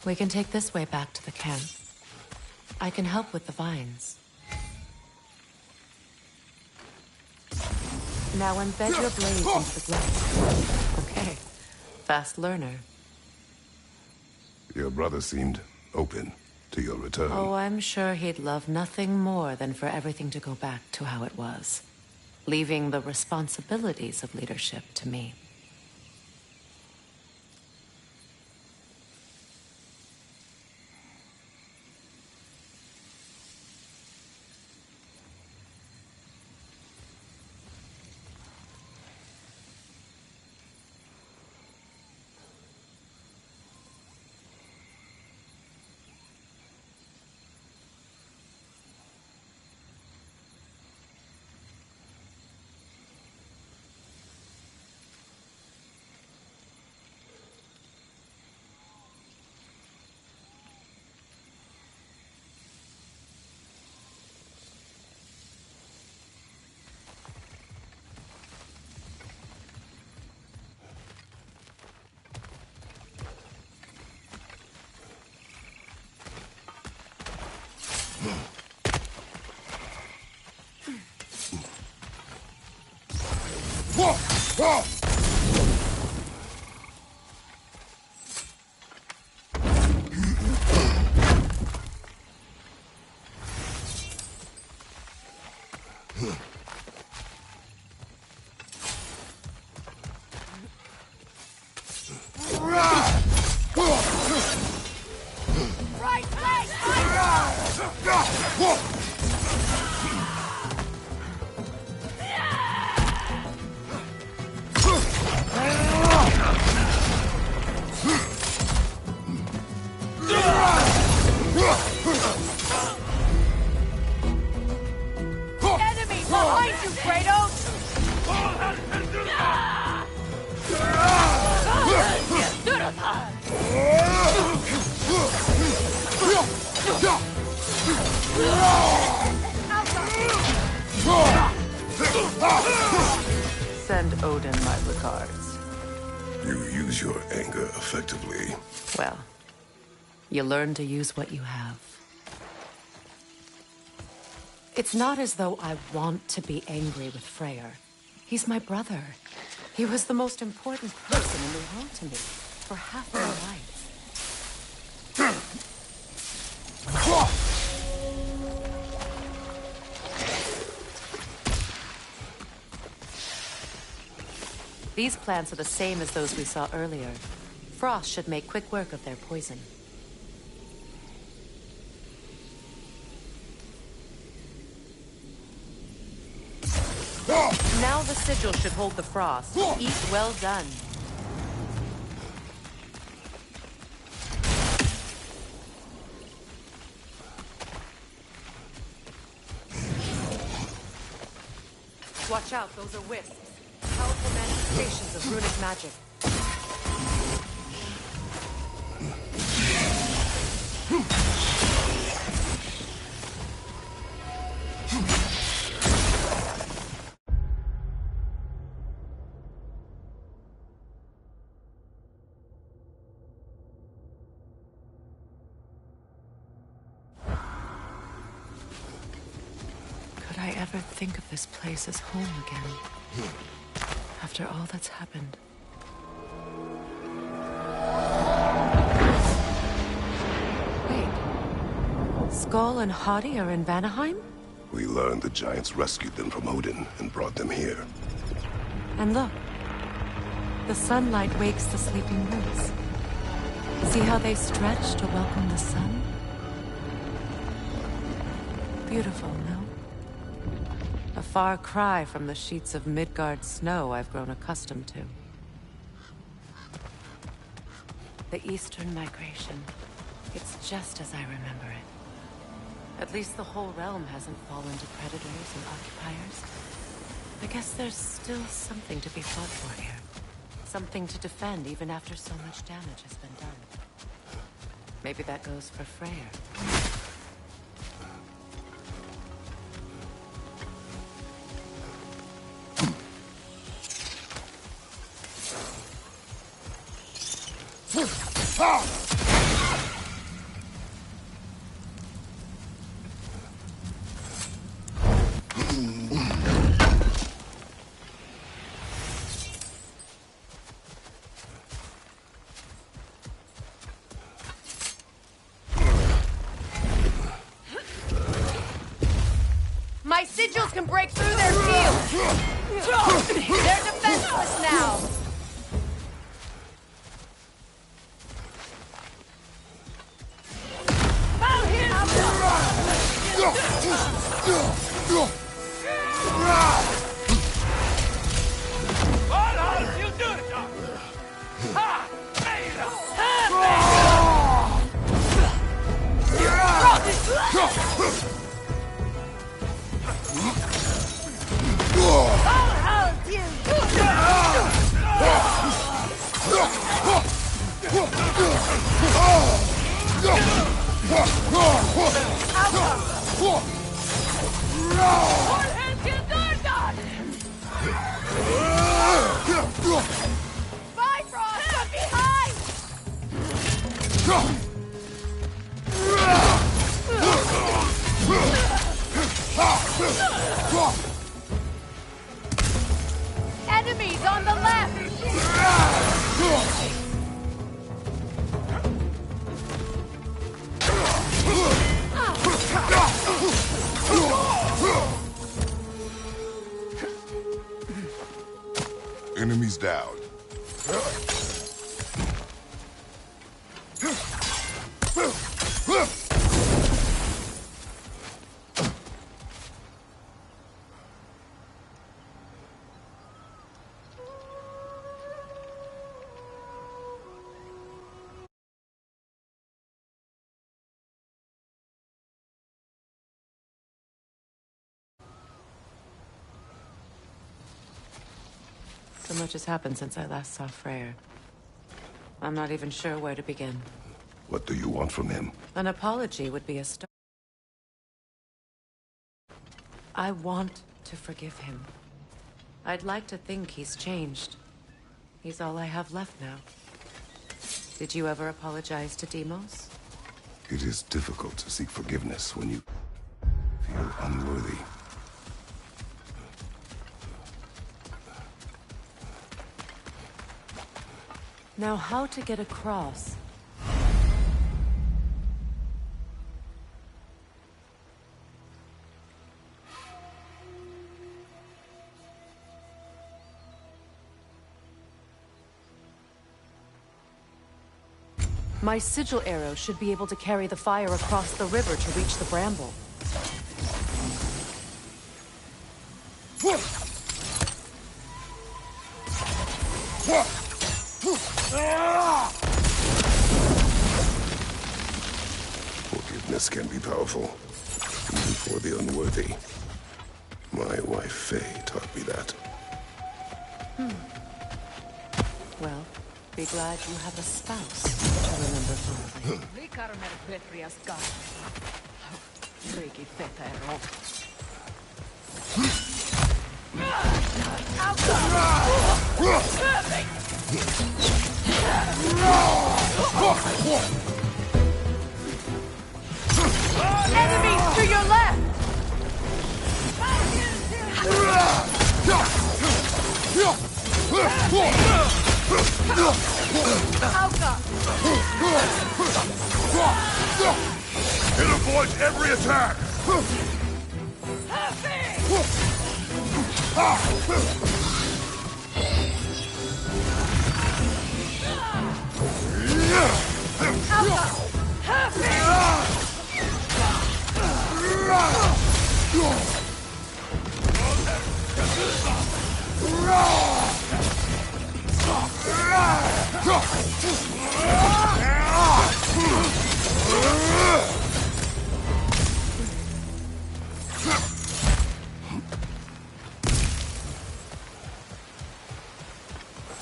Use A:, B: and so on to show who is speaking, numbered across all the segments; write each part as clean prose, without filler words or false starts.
A: We can take this way back to the camp. I can help with the vines. Now embed your blades into the ground. Okay. Fast learner.
B: Your brother seemed open to your return.
A: Oh, I'm sure he'd love nothing more than for everything to go back to how it was, leaving the responsibilities of leadership to me. Send Odin my regards.
B: You use your anger effectively.
A: Well, you learn to use what you have. It's not as though I want to be angry with Freyr. He's my brother. He was the most important person in the world to me for half my life. These plants are the same as those we saw earlier. Frost should make quick work of their poison. Now the sigil should hold the frost. Eat well done. Watch out, those are wisps. Powerful manifestations of runic magic. Could I ever think of this place as home again? After all that's happened. Wait. Skull and Hadi are in Vanaheim?
B: We learned the giants rescued them from Odin and brought them here.
A: And look. The sunlight wakes the sleeping roots. See how they stretch to welcome the sun? Beautiful, no? A far cry from the sheets of Midgard snow I've grown accustomed to. The Eastern migration. It's just as I remember it. At least the whole realm hasn't fallen to predators and occupiers. I guess there's still something to be fought for here. Something to defend even after so much damage has been done. Maybe that goes for Freyr. My sigils can break through their shields! They're defenseless now! Bifrost, from behind! Enemies on the left!
B: Enemies down.
A: So much has happened since I last saw Freyr. I'm not even sure where to begin.
B: What do you want from him?
A: An apology would be a start. I want to forgive him. I'd like to think he's changed. He's all I have left now. Did you ever apologize to Deimos?
B: It is difficult to seek forgiveness when you feel unworthy.
A: Now, how to get across? My sigil arrow should be able to carry the fire across the river to reach the bramble.
B: Forgiveness can be powerful, even for the unworthy. My wife Faye taught me that.
A: Well, be glad you have a spouse to remember fondly. Enemies to your left!
B: It avoids every attack!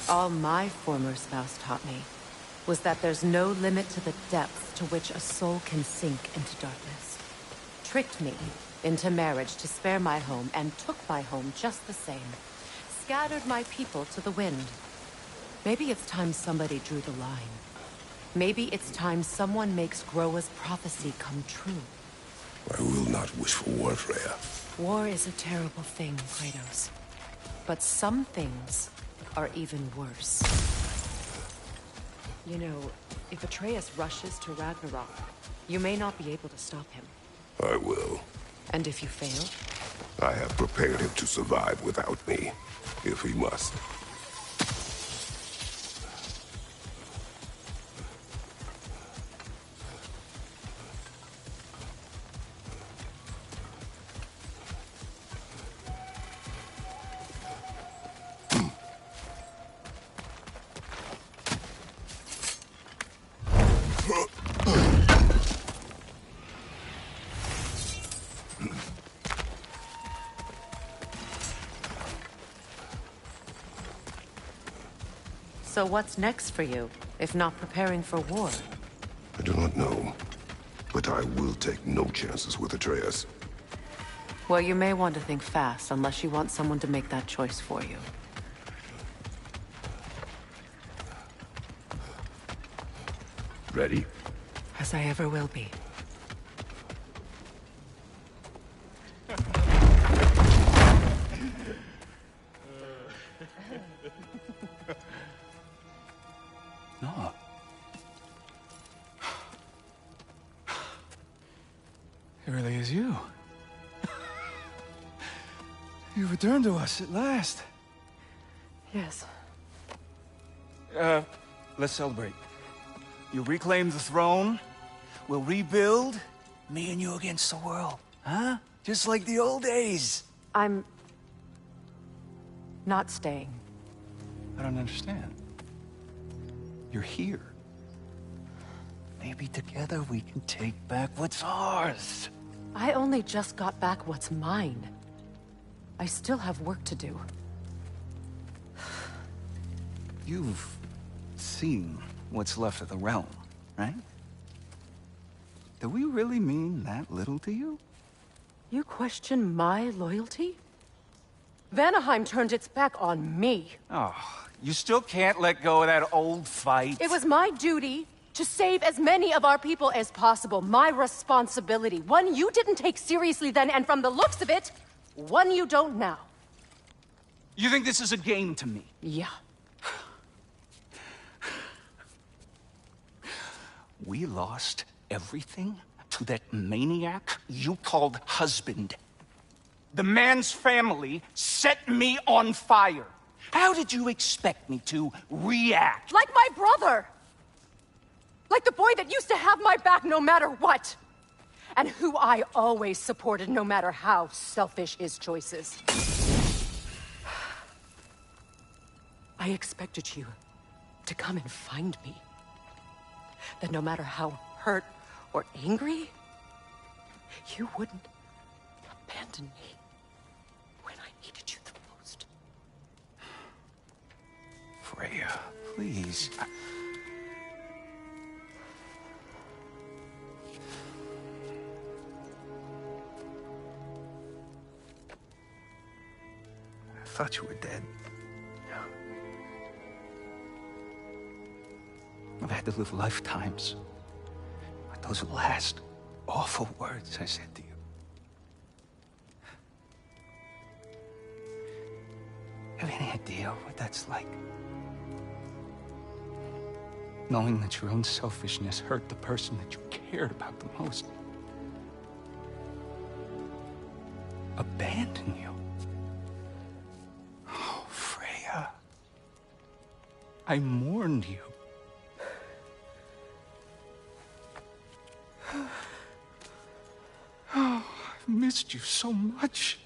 A: All my former spouse taught me was that there's no limit to the depth to which a soul can sink into darkness. Tricked me into marriage to spare my home and took my home just the same. Scattered my people to the wind. Maybe it's time somebody drew the line. Maybe it's time someone makes Groa's prophecy come true.
B: I will not wish for war, Freya.
A: War is a terrible thing, Kratos. But some things are even worse. You know, if Atreus rushes to Ragnarok, you may not be able to stop him.
B: I will.
A: And if you fail?
B: I have prepared him to survive without me, if he must.
A: So what's next for you, if not preparing for war?
B: I do not know, but I will take no chances with Atreus.
A: Well, you may want to think fast, unless you want someone to make that choice for you.
B: Ready?
A: As I ever will be.
C: No. It really is you. You returned to us at last.
A: Yes.
C: Let's celebrate. You reclaim the throne. We'll rebuild. Me and you against the world. Huh? Just like the old days.
A: I'm... not staying.
C: I don't understand. You're here. Maybe together we can take back what's ours.
A: I only just got back what's mine. I still have work to do.
C: You've seen what's left of the realm, right? Do we really mean that little to you?
A: You question my loyalty? Vanaheim turned its back on me.
C: Oh, you still can't let go of that old fight?
A: It was my duty to save as many of our people as possible. My responsibility. One you didn't take seriously then, and from the looks of it, one you don't now.
C: You think this is a game to me?
A: Yeah.
C: We lost everything to that maniac you called husband. The man's family set me on fire. How did you expect me to react?
A: Like my brother! Like the boy that used to have my back no matter what! And who I always supported no matter how selfish his choices. I expected you to come and find me. That no matter how hurt or angry, you wouldn't abandon me when I needed you the most.
C: Freya, please. I thought you were dead. I've had to live lifetimes with those last awful words I said to you. Have any idea what that's like? Knowing that your own selfishness hurt the person that you cared about the most. Abandon you. Oh, Freya. I mourned you. Oh, I've missed you so much.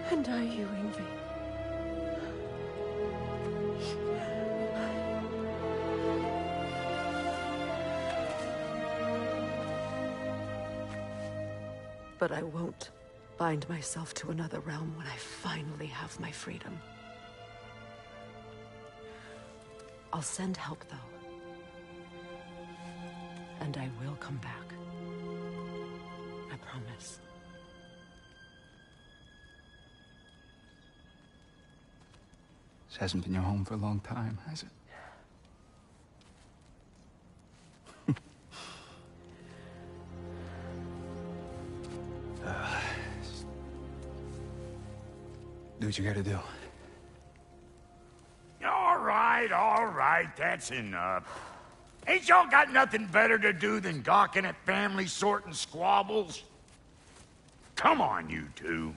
A: And are you, Ingvi? But I won't bind myself to another realm when I finally have my freedom. I'll send help, though. And I will come back. I promise.
C: This hasn't been your home for a long time, has it? Do what you gotta do.
D: All right, that's enough. Ain't y'all got nothing better to do than gawking at family sorting squabbles? Come on, you two.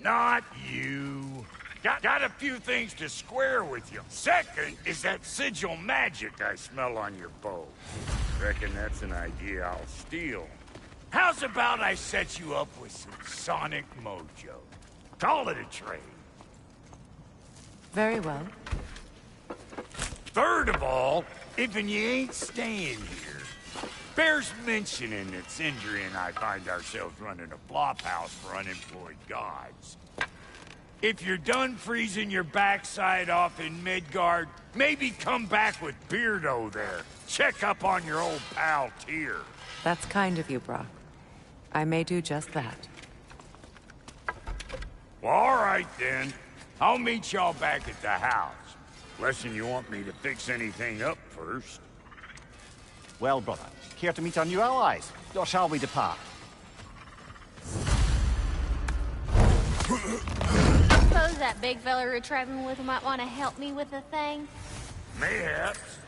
D: Not you. Got a few things to square with you. Second is that sigil magic I smell on your bow. Reckon that's an idea I'll steal. How's about I set you up with some sonic mojo? Call it a trade.
A: Very well.
D: Third of all, if you ain't staying here, bears mentioning that Sindri and I find ourselves running a flophouse for unemployed gods. If you're done freezing your backside off in Midgard, maybe come back with Beardo there. Check up on your old pal Tyr.
A: That's kind of you, Brock. I may do just that.
D: Well, all right then. I'll meet y'all back at the house. Lesson you want me to fix anything up first.
E: Well, brother, care to meet our new allies? Or shall we depart?
F: Suppose that big fella you're traveling with might want to help me with a thing?
D: Mayhaps.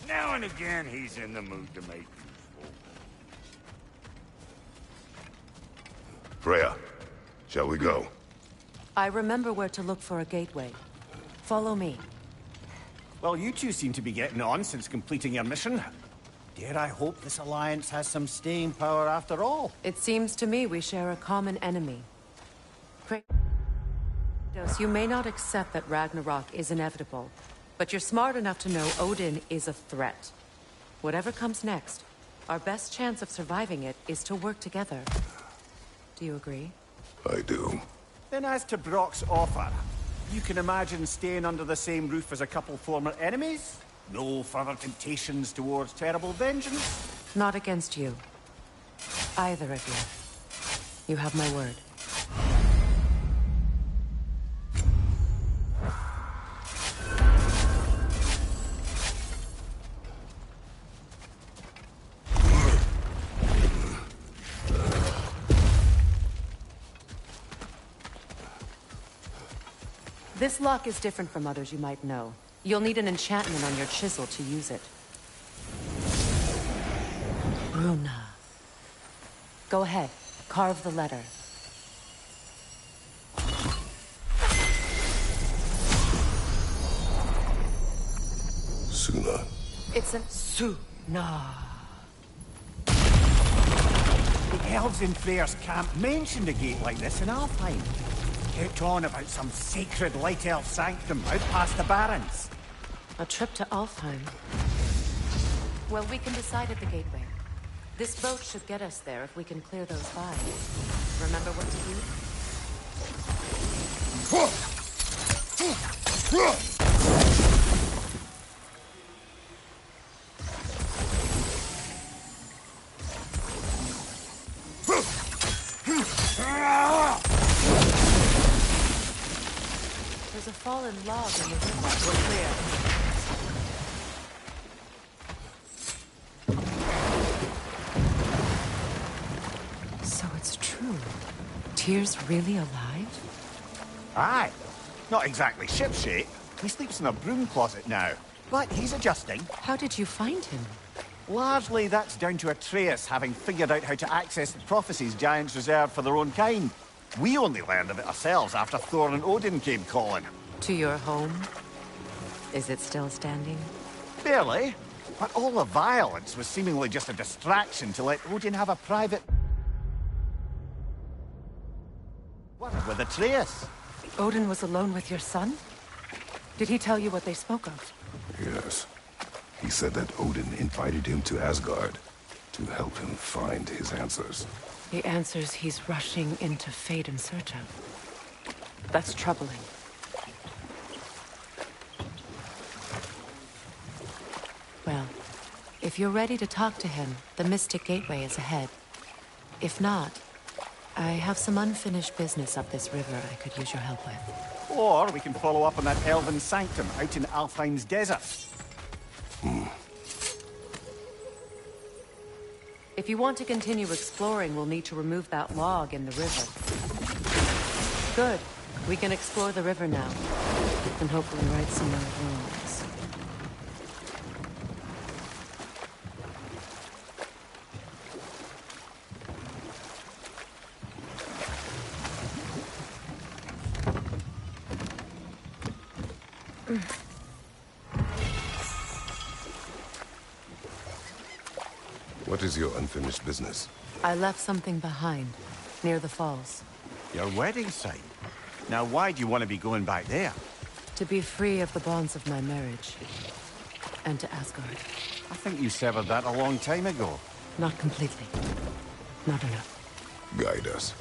D: Now and again, he's in the mood to make useful.
B: Freya, shall we go?
A: I remember where to look for a gateway. Follow me.
E: Well, you two seem to be getting on since completing your mission. Dare I hope this alliance has some staying power after all?
A: It seems to me we share a common enemy. Kratos, you may not accept that Ragnarok is inevitable, but you're smart enough to know Odin is a threat. Whatever comes next, our best chance of surviving it is to work together. Do you agree?
B: I do.
E: Then as to Brock's offer, you can imagine staying under the same roof as a couple former enemies? No further temptations towards terrible vengeance?
A: Not against you. Either of you. You have my word. This lock is different from others you might know. You'll need an enchantment on your chisel to use it. Runa. Go ahead. Carve the letter.
B: Suna.
A: It's a Suna.
E: The elves in Freyr's camp mentioned a gate like this in Alfheim. Kept on about some sacred light elf sanctum out past the Barrens.
A: A trip to Alfheim. Well, we can decide at the gateway. This boat should get us there if we can clear those vines. Remember what to do? There's a fallen log in the river. We're clear. So it's true. Tyr's really alive?
E: Aye. Not exactly shipshape. He sleeps in a broom closet now. But he's adjusting.
A: How did you find him?
E: Largely that's down to Atreus having figured out how to access the prophecies giants reserved for their own kind. We only learned of it ourselves after Thor and Odin came calling.
A: To your home? Is it still standing?
E: Barely. But all the violence was seemingly just a distraction to let Odin have a private... word with Atreus.
A: Odin was alone with your son? Did he tell you what they spoke of?
B: Yes. He said that Odin invited him to Asgard to help him find his answers.
A: The answers he's rushing into fate in search of. That's troubling. Well, if you're ready to talk to him, the Mystic Gateway is ahead. If not, I have some unfinished business up this river I could use your help with.
E: Or we can follow up on that elven sanctum out in Alfheim's desert.
A: If you want to continue exploring, we'll need to remove that log in the river. Good. We can explore the river now. And hopefully right some more wrongs.
B: What is your unfinished business?
A: I left something behind, near the falls.
E: Your wedding site. Now why do you want to be going back there?
A: To be free of the bonds of my marriage. And to Asgard.
E: I think you severed that a long time ago.
A: Not completely. Not enough.
B: Guide us.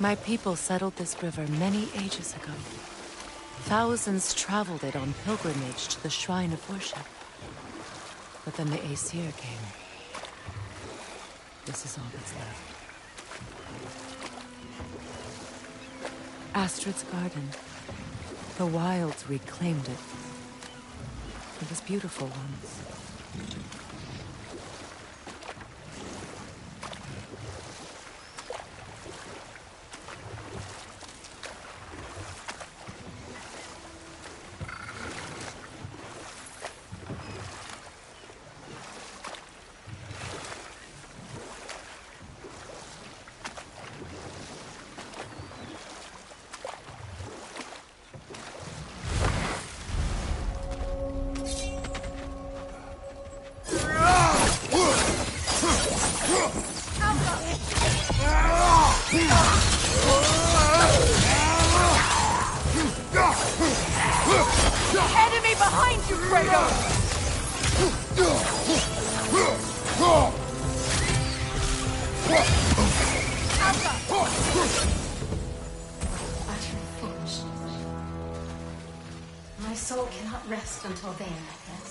A: My people settled this river many ages ago. Thousands traveled it on pilgrimage to the shrine of worship. But then the Aesir came. This is all that's left. Astrid's garden. The wilds reclaimed it. It was beautiful once.
F: Enemy behind you, Kratos!
G: Utter foolishness. My soul cannot rest until then, I guess.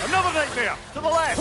E: Another nightmare! To the left!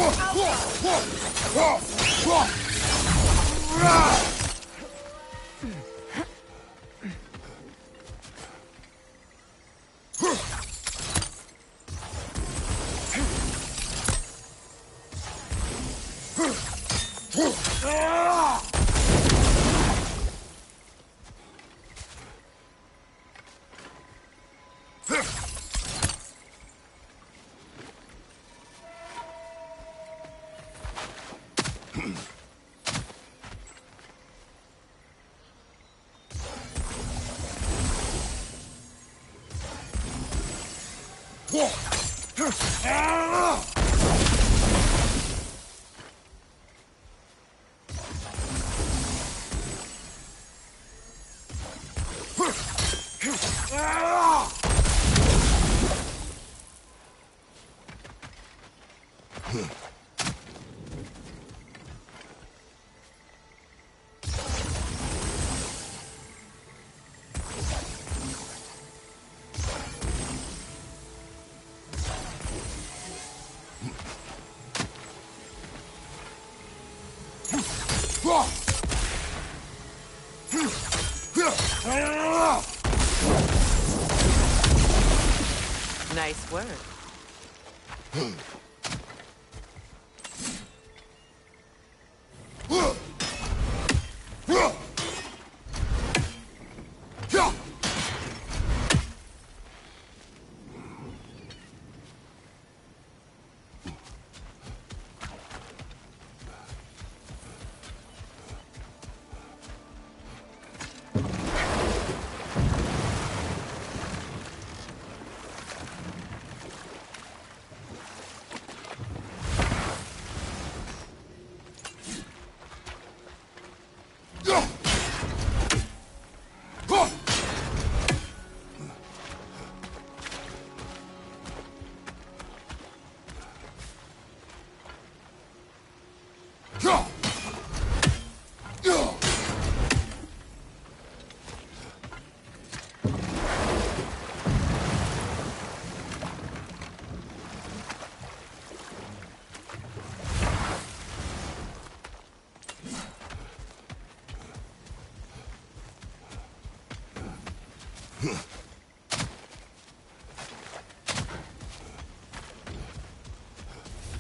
A: Nice work.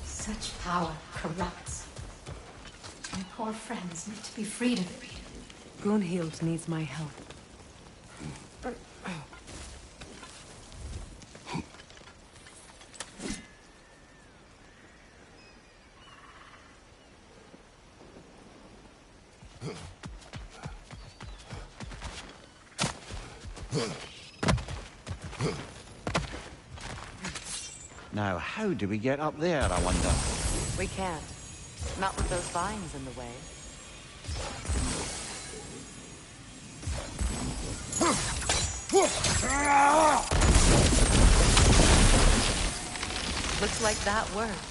G: Such power corrupts. My poor friends need to be freed of it.
A: Gunhild needs my help.
E: Now, how do we get up there, I wonder?
A: We can't. Not with those vines in the way. Looks like that worked.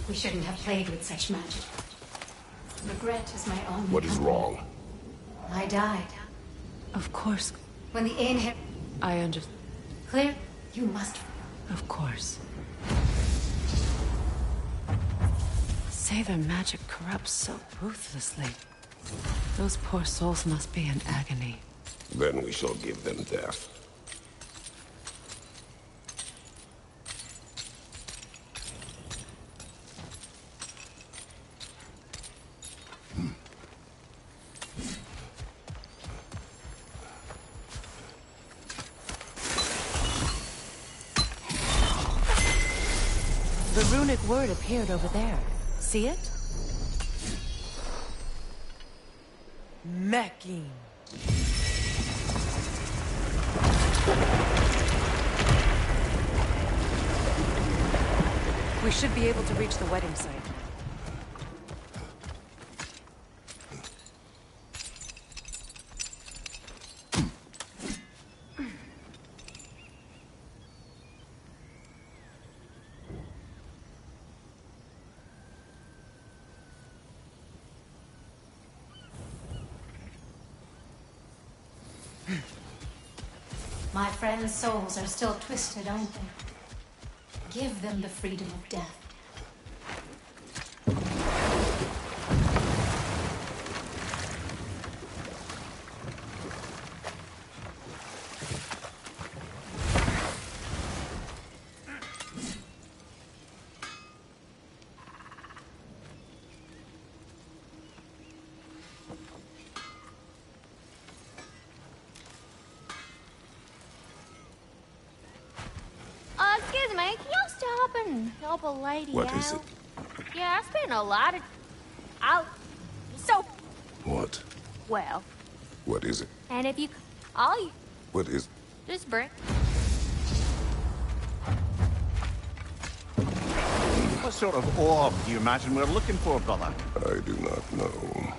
G: We shouldn't have played with such magic. Regret is my own.
B: What is wrong?
G: I died.
A: Of course.
G: When the inhib...
A: I understand.
G: Clear? You must...
A: Of course. Say their magic corrupts so ruthlessly. Those poor souls must be in agony.
B: Then we shall give them death.
A: The runic word appeared over there. See it? Mecking. We should be able to reach the wedding site.
G: My friends' souls are still twisted, aren't they? Give them the freedom of death.
F: Excuse me, can y'all stop and help a lady
B: What
F: out?
B: is it?
F: Yeah, I spent a lot of...
B: What?
F: Well,
B: What is it?
F: and if you... All you...
B: What is...
F: Just bring...
E: What sort of orb do you imagine we're looking for, brother?
B: I do not know.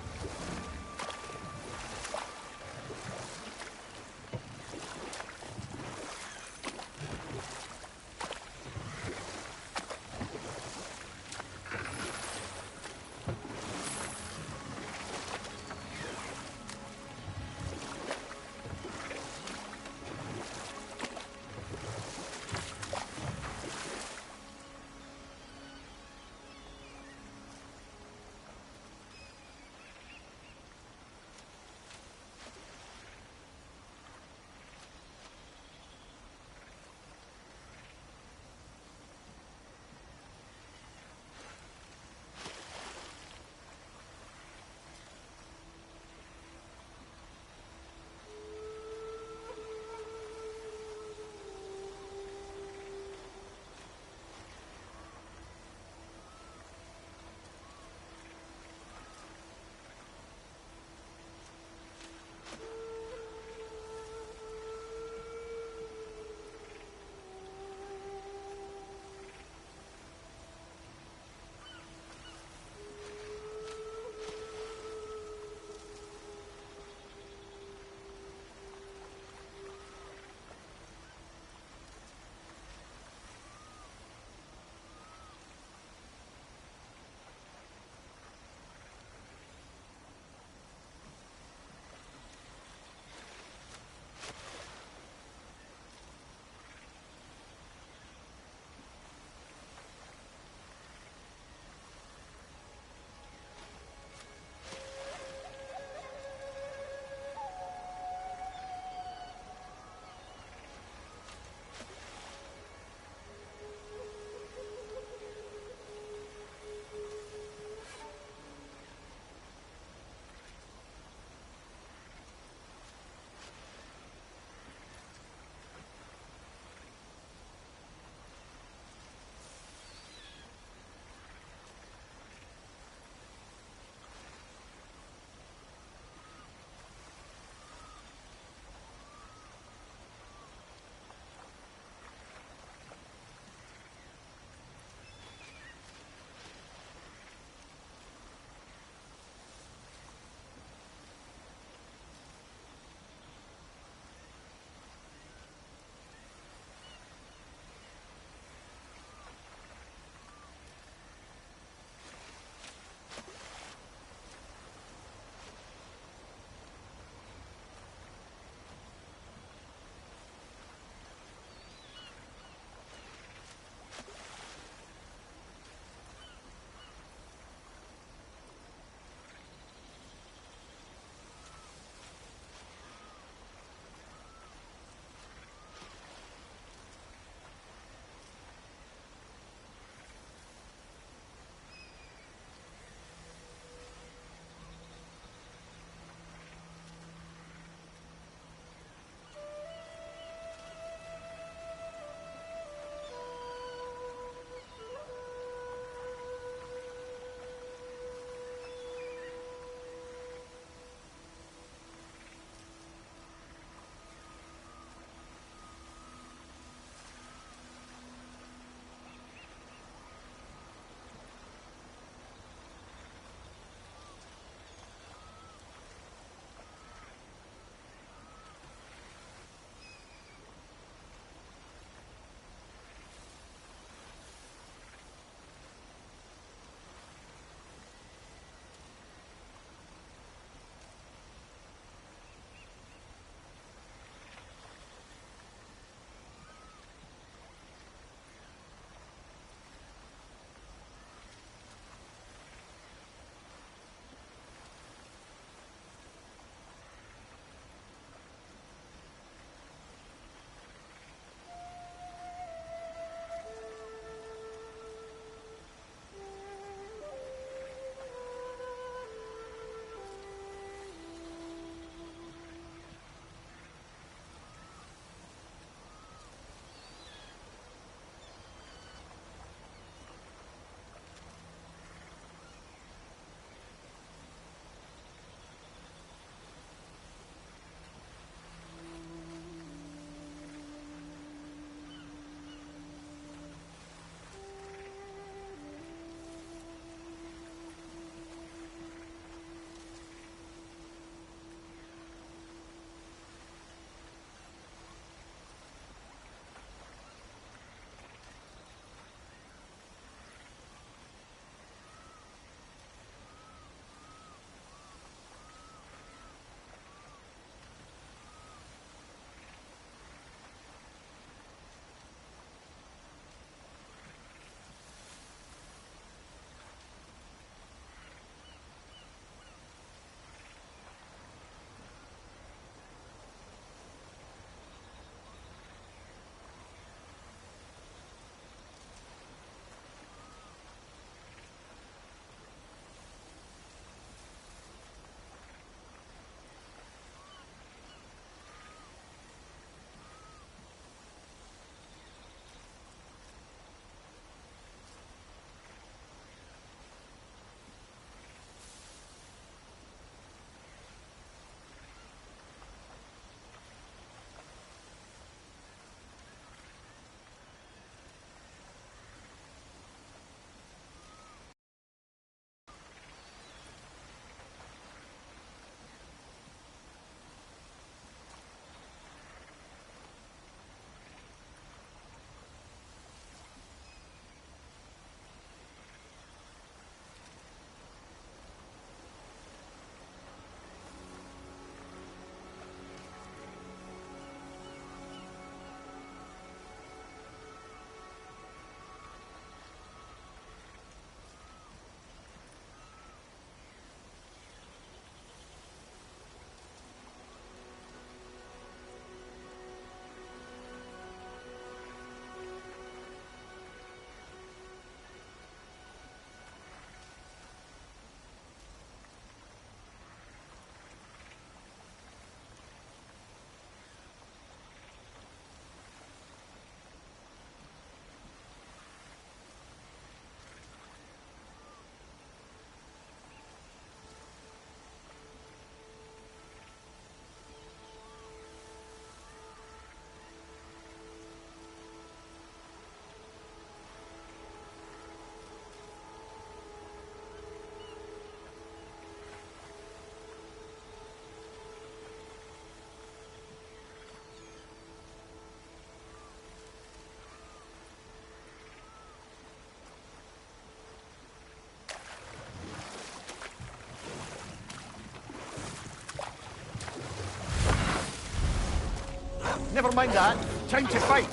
E: Never mind that. Time to fight.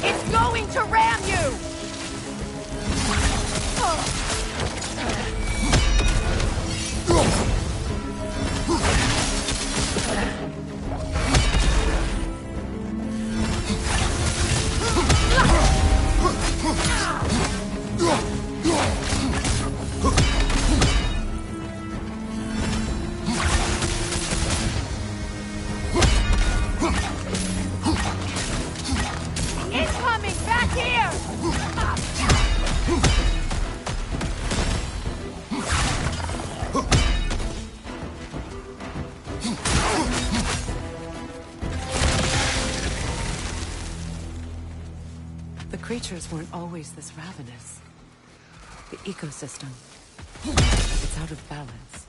A: It's going to ram you! Incoming! Back here! The creatures weren't always this ravenous. The ecosystem. It's out of balance.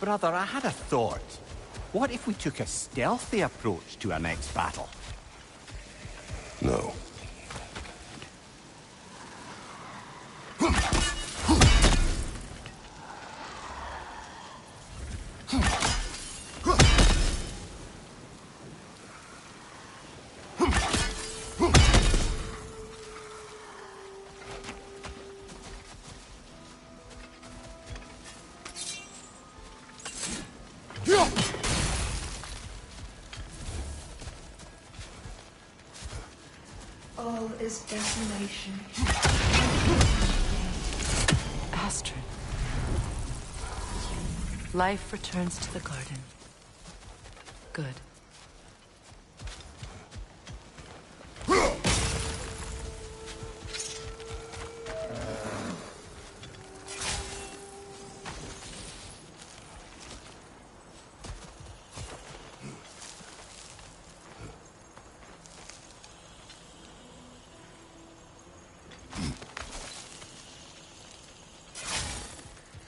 E: Brother, I had a thought. What if we took a stealthy approach to our next battle?
B: No.
H: All is desolation.
A: Astrid. Life returns to the garden. Good.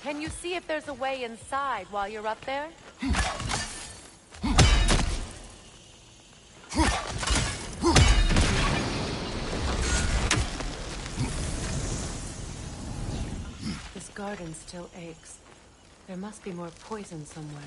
A: Can you see if there's a way inside while you're up there? This garden still aches. There must be more poison somewhere.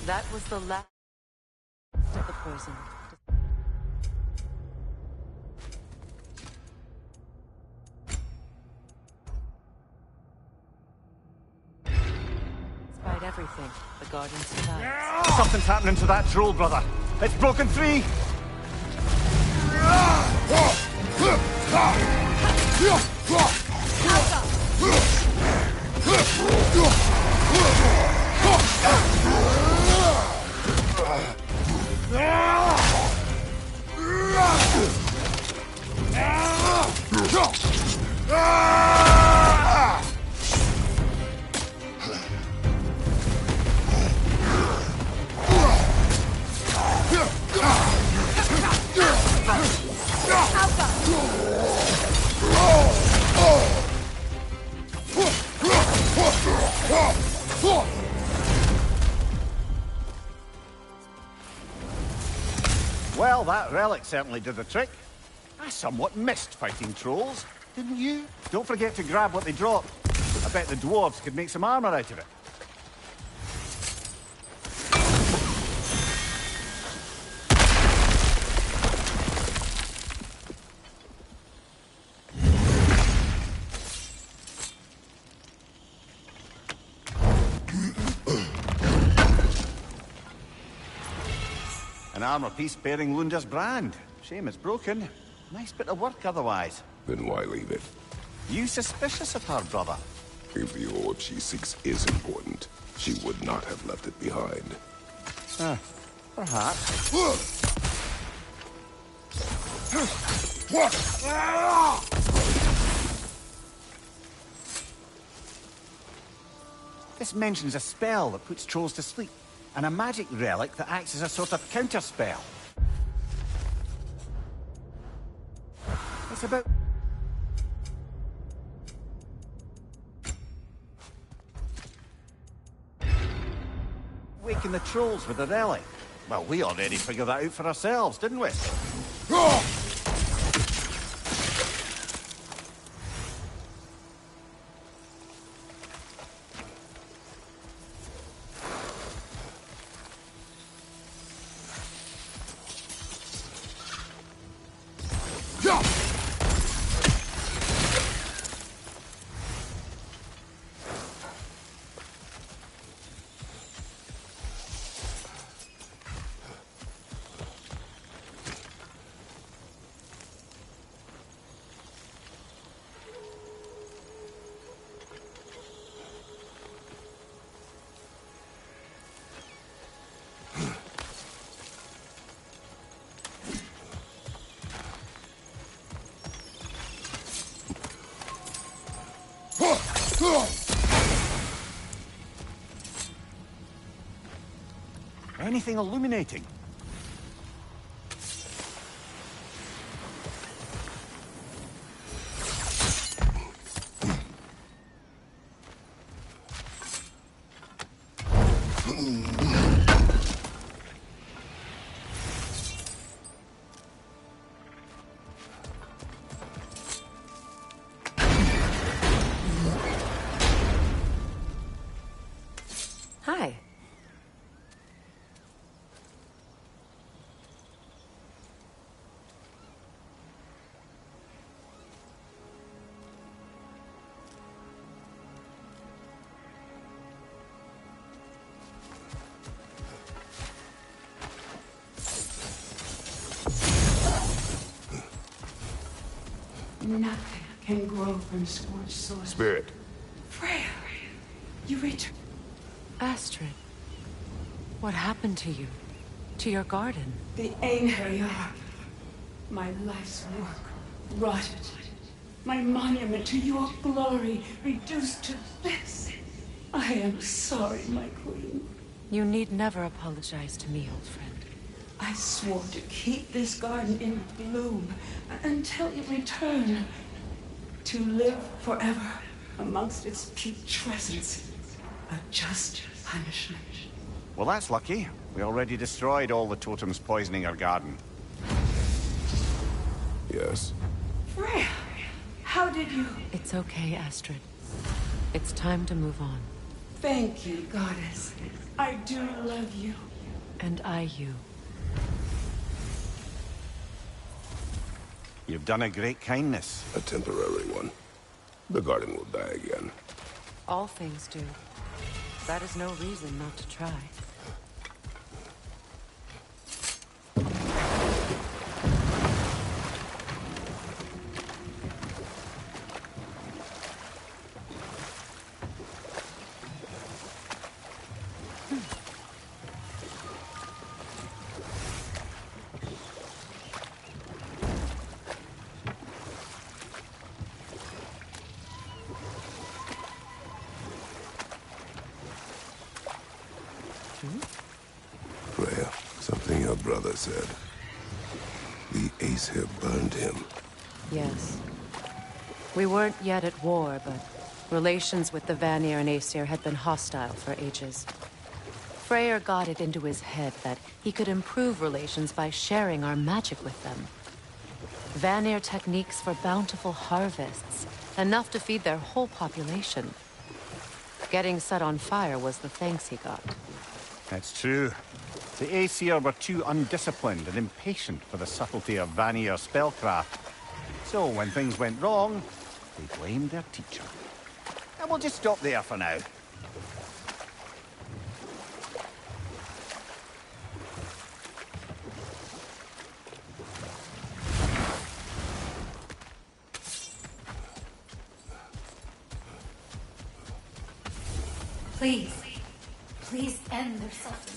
A: That was the last of the poison. Despite everything, the garden survives.
E: Something's happening to that troll, brother. It's broken free. Well, that relic certainly did the trick. I somewhat missed fighting trolls, didn't you? Don't forget to grab what they drop. I bet the dwarves could make some armor out of it. An armor piece bearing Lunda's brand. Shame it's broken. Nice bit of work otherwise.
B: Then why leave it?
E: You suspicious of her, brother?
B: If the orb she seeks is important, she would not have left it behind.
E: Perhaps. This mentions a spell that puts trolls to sleep, and a magic relic that acts as a sort of counter spell. It's about... waking the trolls with the relic. Well, we already figured that out for ourselves, didn't we? Anything illuminating?
A: Hi.
H: Nothing can grow from scorched soil.
B: Spirit.
H: Freya, you returned.
A: Astrid, what happened to you? To your garden?
H: The Einherjar. My life's work rotted. My monument to your glory reduced to this. I am sorry, my queen.
A: You need never apologize to me, old friend.
H: I swore to keep this garden in bloom until you return. To live forever amongst its putrescence. A just punishment.
E: Well, that's lucky. We already destroyed all the totems poisoning our garden.
B: Yes.
H: Freya, how did you...
A: It's okay, Astrid. It's time to move on.
H: Thank you, goddess. I do love you.
A: And I you.
E: You've done a great kindness.
B: A temporary one. The garden will die again.
A: All things do. That is no reason not to try.
B: Freya, something your brother said. The Aesir burned him.
A: Yes. We weren't yet at war, but relations with the Vanir and Aesir had been hostile for ages. Freyr got it into his head that he could improve relations by sharing our magic with them. Vanir techniques for bountiful harvests, enough to feed their whole population. Getting set on fire was the thanks he got.
E: That's true. The Aesir were too undisciplined and impatient for the subtlety of Vanir spellcraft. So when things went wrong, they blamed their teacher. And we'll just stop there for now.
G: Please. Please end their suffering.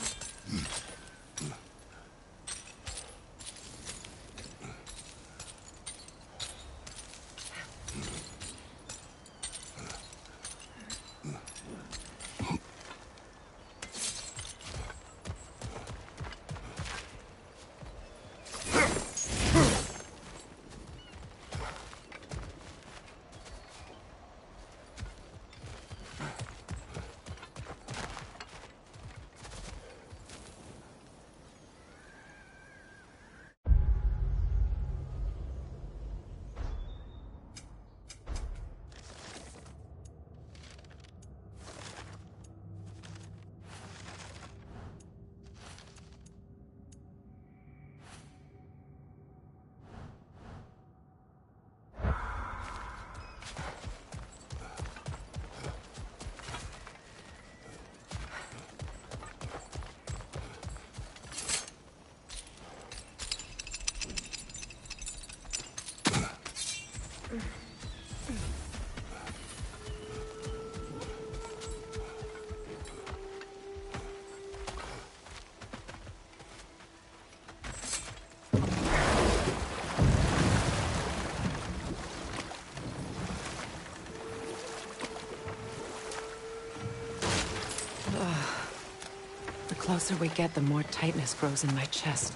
A: closer we get, the more tightness grows in my chest.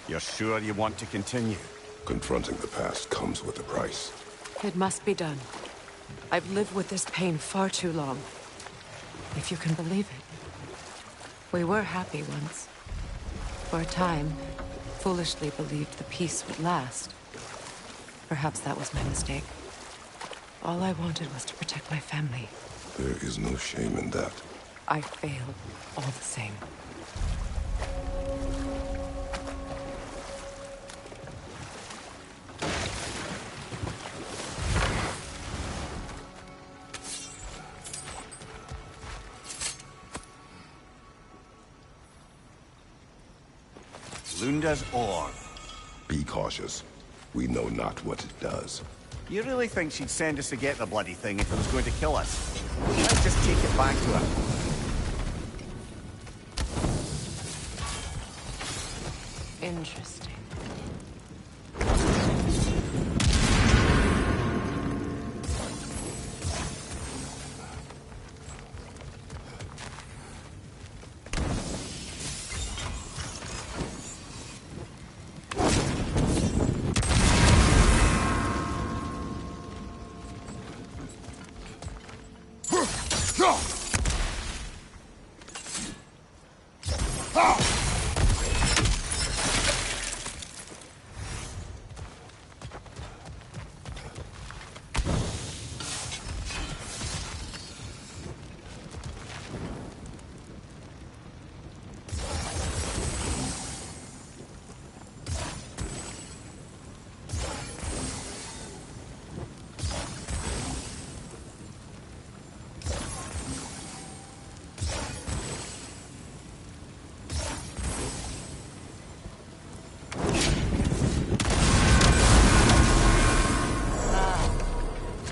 E: You're sure you want to continue?
B: Confronting the past comes with a price.
A: It must be done. I've lived with this pain far too long. If you can believe it. We were happy once. For a time, foolishly believed the peace would last. Perhaps that was my mistake. All I wanted was to protect my family.
B: There is no shame in that.
A: I failed, all the same.
E: Lunda's ore.
B: Be cautious. We know not what it does.
E: You really think she'd send us to get the bloody thing if it was going to kill us? Let's just take it back to her.
A: Interesting.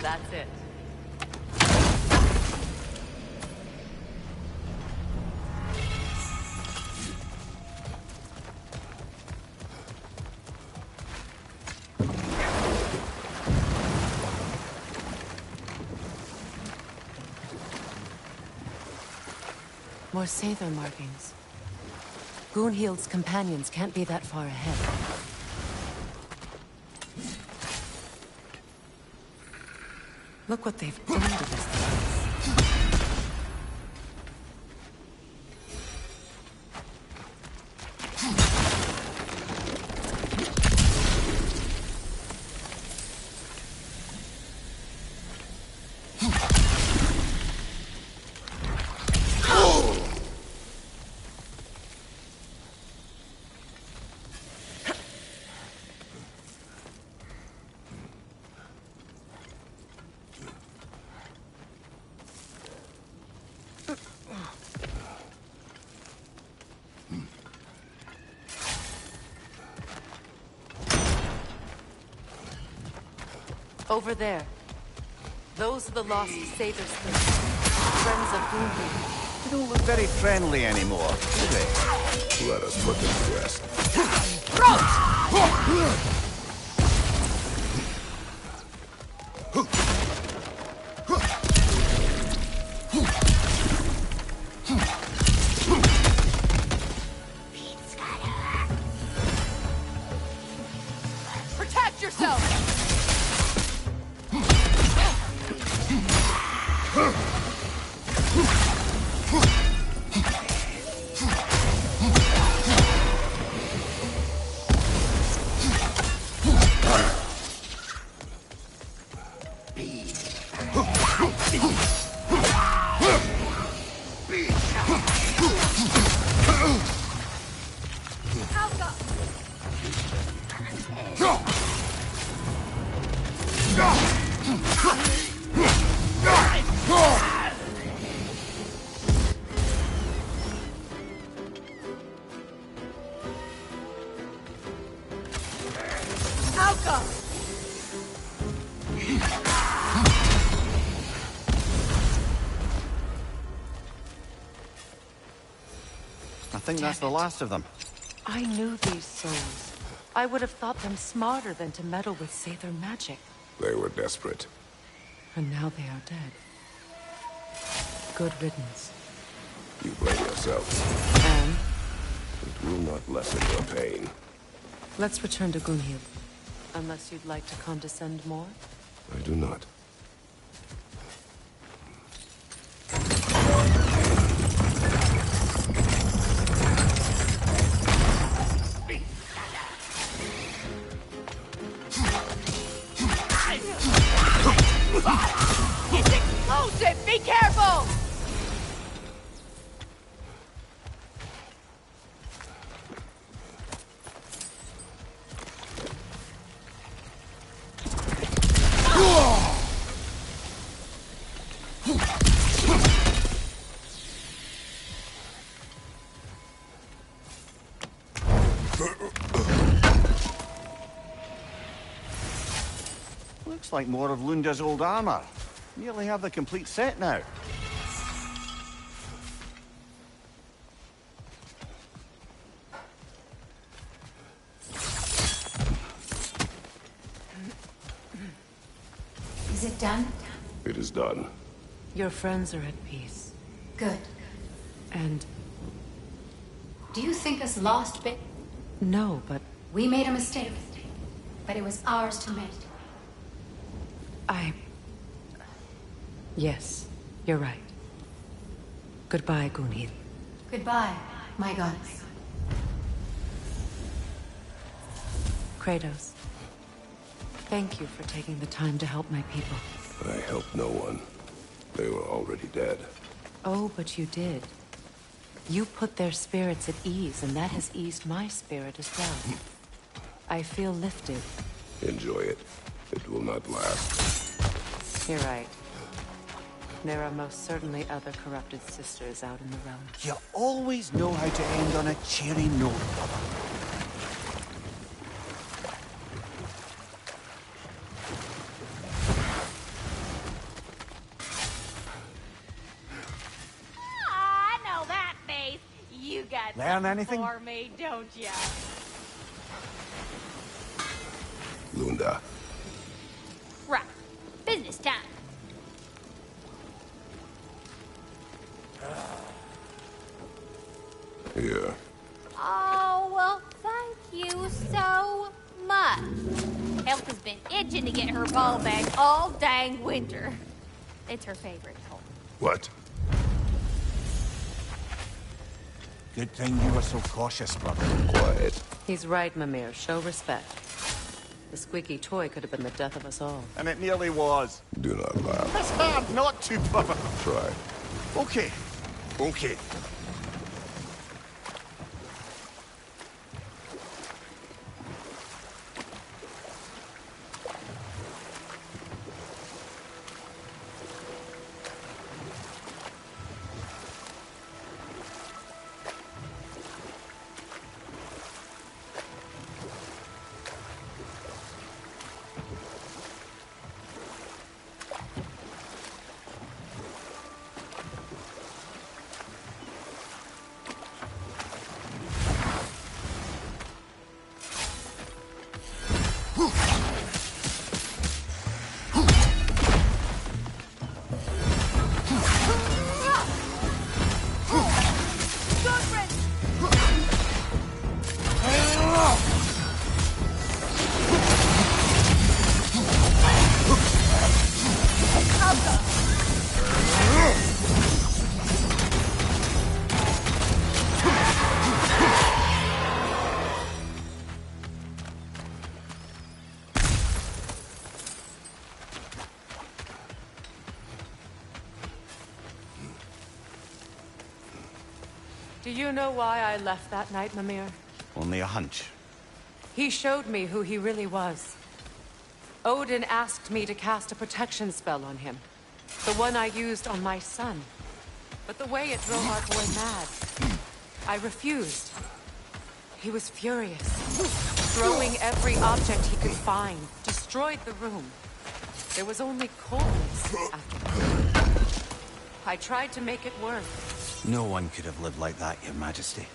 A: That's it. More Sather markings. Gunhild's companions can't be that far ahead. Look what they've done to this place. Over there. Those are the lost Sathers. Friends of Gunhild.
E: They don't look very friendly anymore, do they?
B: Let us put them to rest.
A: Protect yourself!
E: I think that's the last of them.
A: I knew these souls. I would have thought them smarter than to meddle with Sather magic.
B: They were desperate.
A: And now they are dead. Good riddance.
B: You blame yourselves.
A: And
B: It will not lessen your pain.
A: let's return to Gunhild. Unless you'd like to condescend more?
B: I do not.
A: It's explosive! Be careful!
E: Looks like more of Lunda's old armor. Nearly have the complete set now.
G: Is it done?
B: It is done.
A: Your friends are at peace.
G: Good.
A: And
G: Do you think us lost, babe?
A: no, but
G: We made a mistake, but it was ours to make.
A: Yes, you're right. Goodbye, Gunhild.
G: Goodbye, my goddess.
A: Kratos. Thank you for taking the time to help my people.
B: I helped no one. They were already dead.
A: Oh, but you did. You put their spirits at ease, and that has eased my spirit as well. I feel lifted.
B: Enjoy it. It will not last.
A: You're right. There are most certainly other corrupted sisters out in the realm.
E: You always know how to end on a cheery note, brother.
F: I know that face. You got
E: Learn
F: something
E: anything?
F: for me, don't ya?
B: Lunda.
F: Right. Business time.
B: Here.
F: Oh, well, thank you so much. Health has been itching to get her ball back all dang winter. It's her favorite hole.
B: What?
E: Good thing you were so cautious, brother.
B: Quiet.
A: He's right, Mimir. Show respect. The squeaky toy could have been the death of us all.
E: And it nearly was.
B: Do not laugh.
E: It's hard not to, brother.
B: Try.
E: Okay. Okay.
A: Do you know why I left that night, Mimir?
E: Only a hunch.
A: He showed me who he really was. Odin asked me to cast a protection spell on him. The one I used on my son. But the way it drove our boy mad. I refused. He was furious. Throwing every object he could find. Destroyed the room. There was only coldness after that. I tried to make it work.
E: No one could have lived like that, Your Majesty.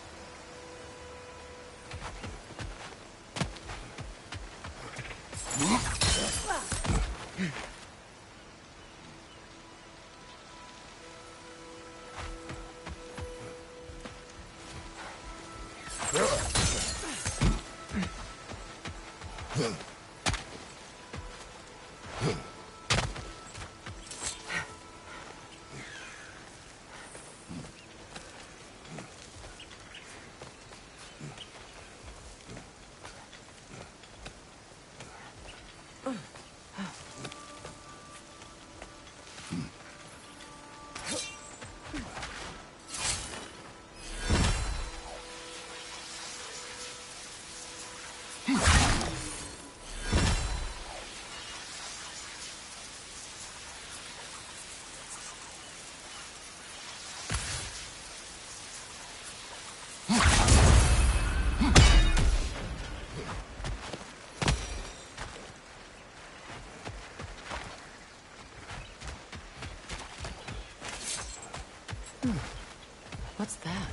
A: What's that?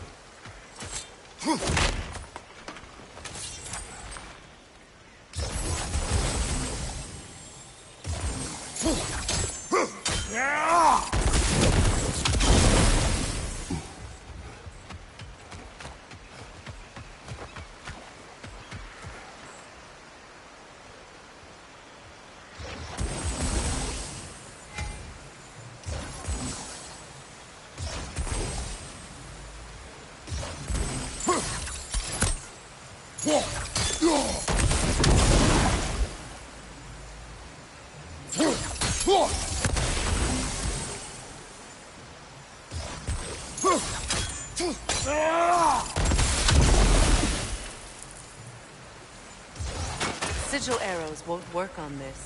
A: Sigil arrows won't work on this.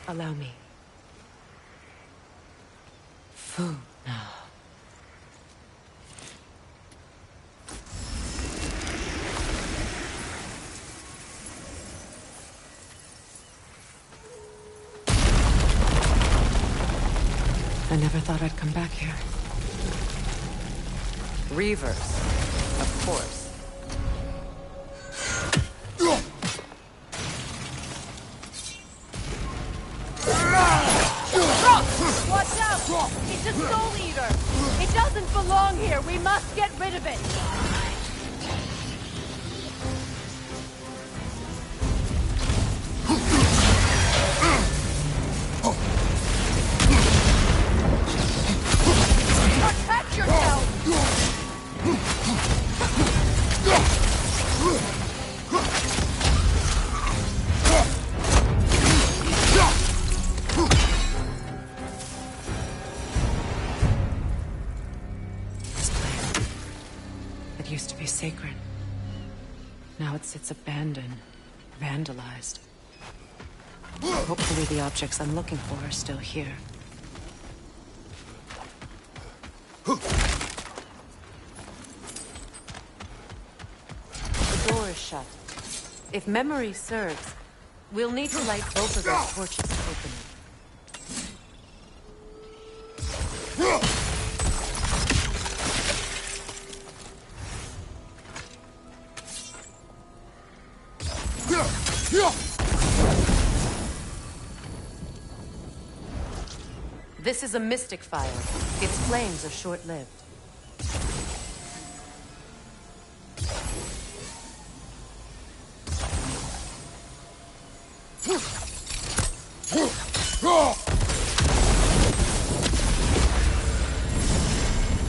A: Allow me. Food now. I never thought I'd come back here. Reavers, of course.
F: Watch out! It's a soul eater! It doesn't belong here! We must get rid of it! Protect yourself!
A: It used to be sacred. Now it sits abandoned, vandalized. Hopefully the objects I'm looking for are still here. The door is shut. If memory serves, we'll need to light both of those torches to open it. This is a mystic fire. Its flames are short-lived.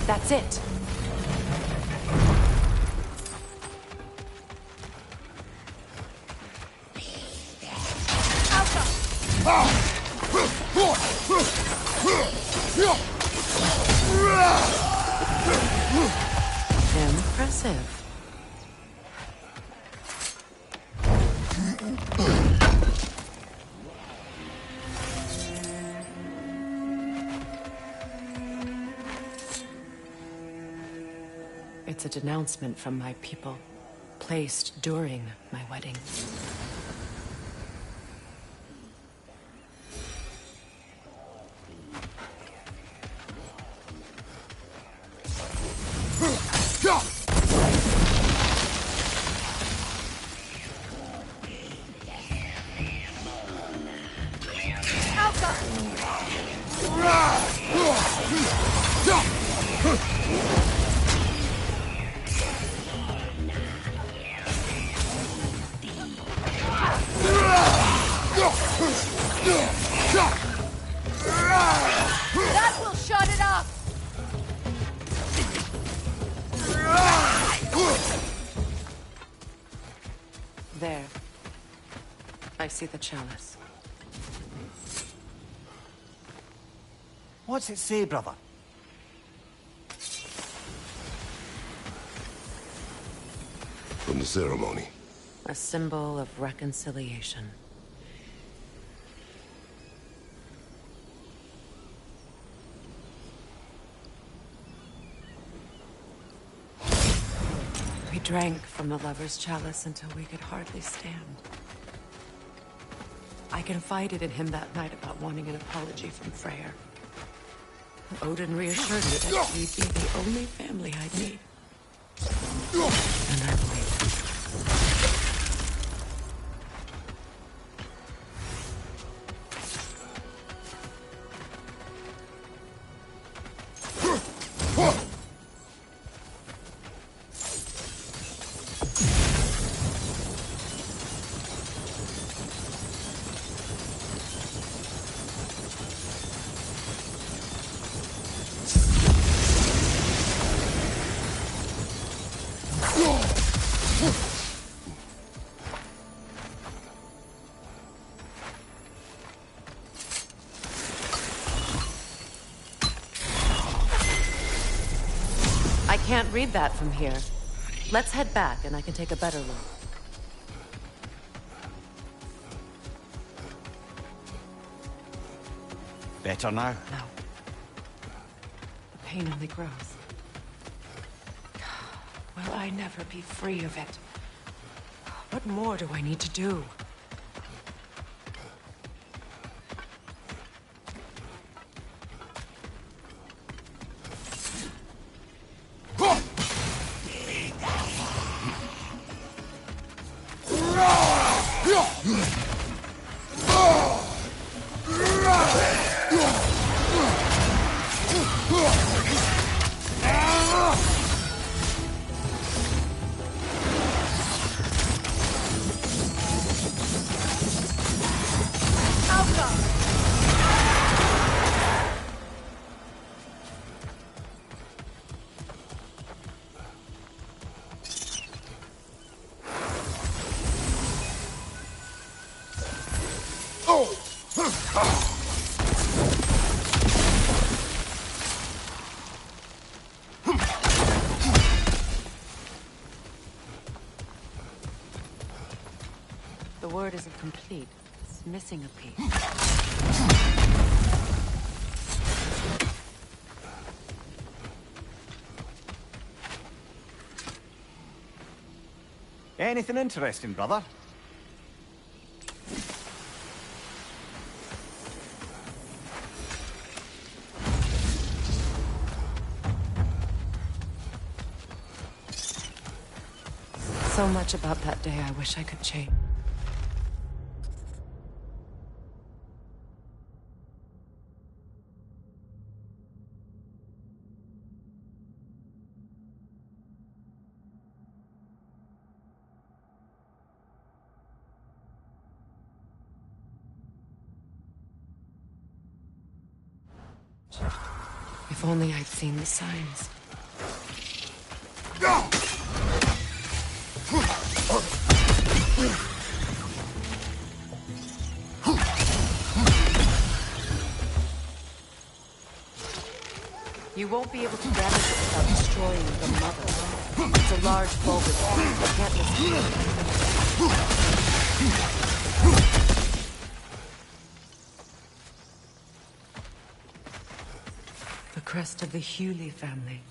A: That's it. Impressive. It's a denouncement from my people, placed during my wedding. see the chalice.
E: What's it say, brother?
B: From the ceremony.
A: A symbol of reconciliation. We drank from the lover's chalice until we could hardly stand. I confided in him that night about wanting an apology from Freyr. Odin reassured me that we'd be the only family I'd need. And I believed him. I can't read that from here. Let's head back and I can take a better look.
E: Better now?
A: No. The pain only grows. Will I never be free of it? What more do I need to do? The word isn't complete. It's missing a piece.
E: Anything interesting, brother?
A: So much about that day I wish I could change. If only I'd seen the signs. You won't be able to damage it without destroying the mother. It's a large bulbous plant. I can't miss the crest of the Hewley family.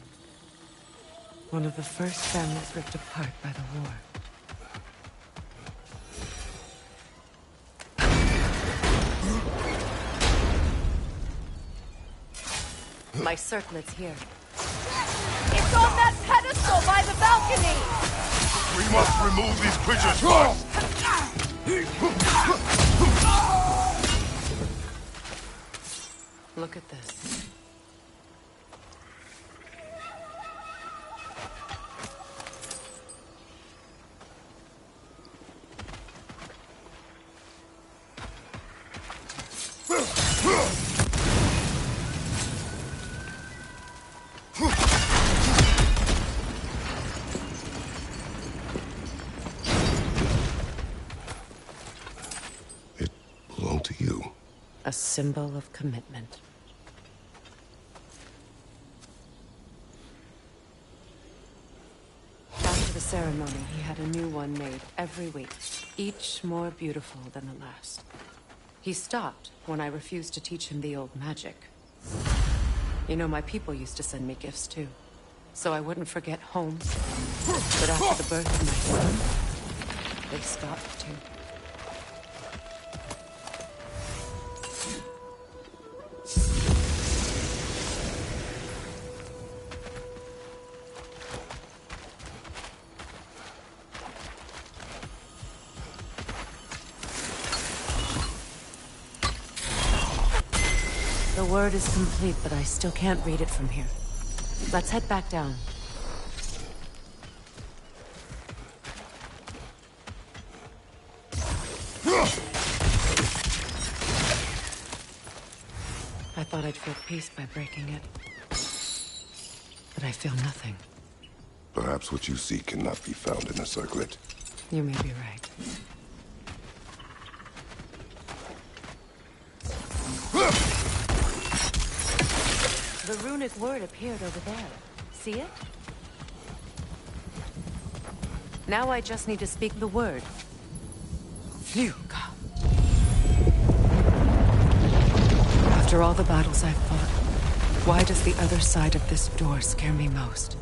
A: One of the first families ripped apart by the war. My circlet's here.
F: It's on that pedestal by the balcony!
B: We must remove these creatures first!
A: Look at this. A symbol of commitment. After the ceremony, he had a new one made every week, each more beautiful than the last. He stopped when I refused to teach him the old magic. You know, my people used to send me gifts too, so I wouldn't forget home. But after the birth of my son, they stopped too. The word is complete, but I still can't read it from here. Let's head back down. I thought I'd feel peace by breaking it. But I feel nothing.
B: Perhaps what you seek cannot be found in a circlet.
A: You may be right. The runic word appeared over there. See it? Now I just need to speak the word. Fuga. After all the battles I've fought, why does the other side of this door scare me most?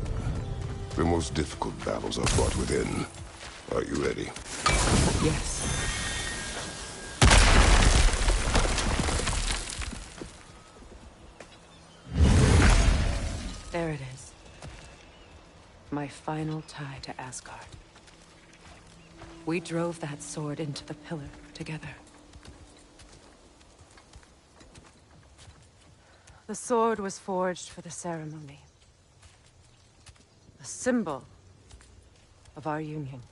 B: The most difficult battles are fought within. Are you ready?
A: Yes. There it is. My final tie to Asgard. We drove that sword into the pillar together. The sword was forged for the ceremony. A symbol of our union.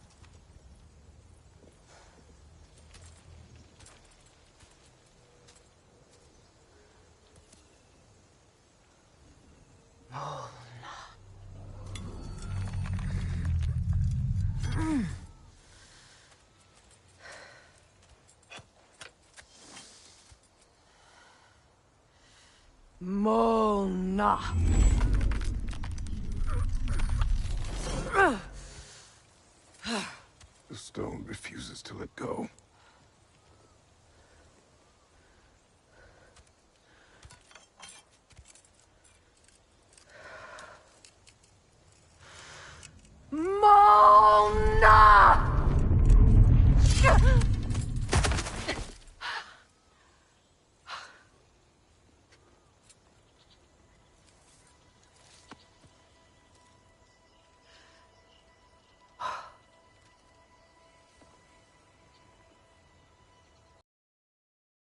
A: Mona.
B: The stone refuses to let go.
A: Mona!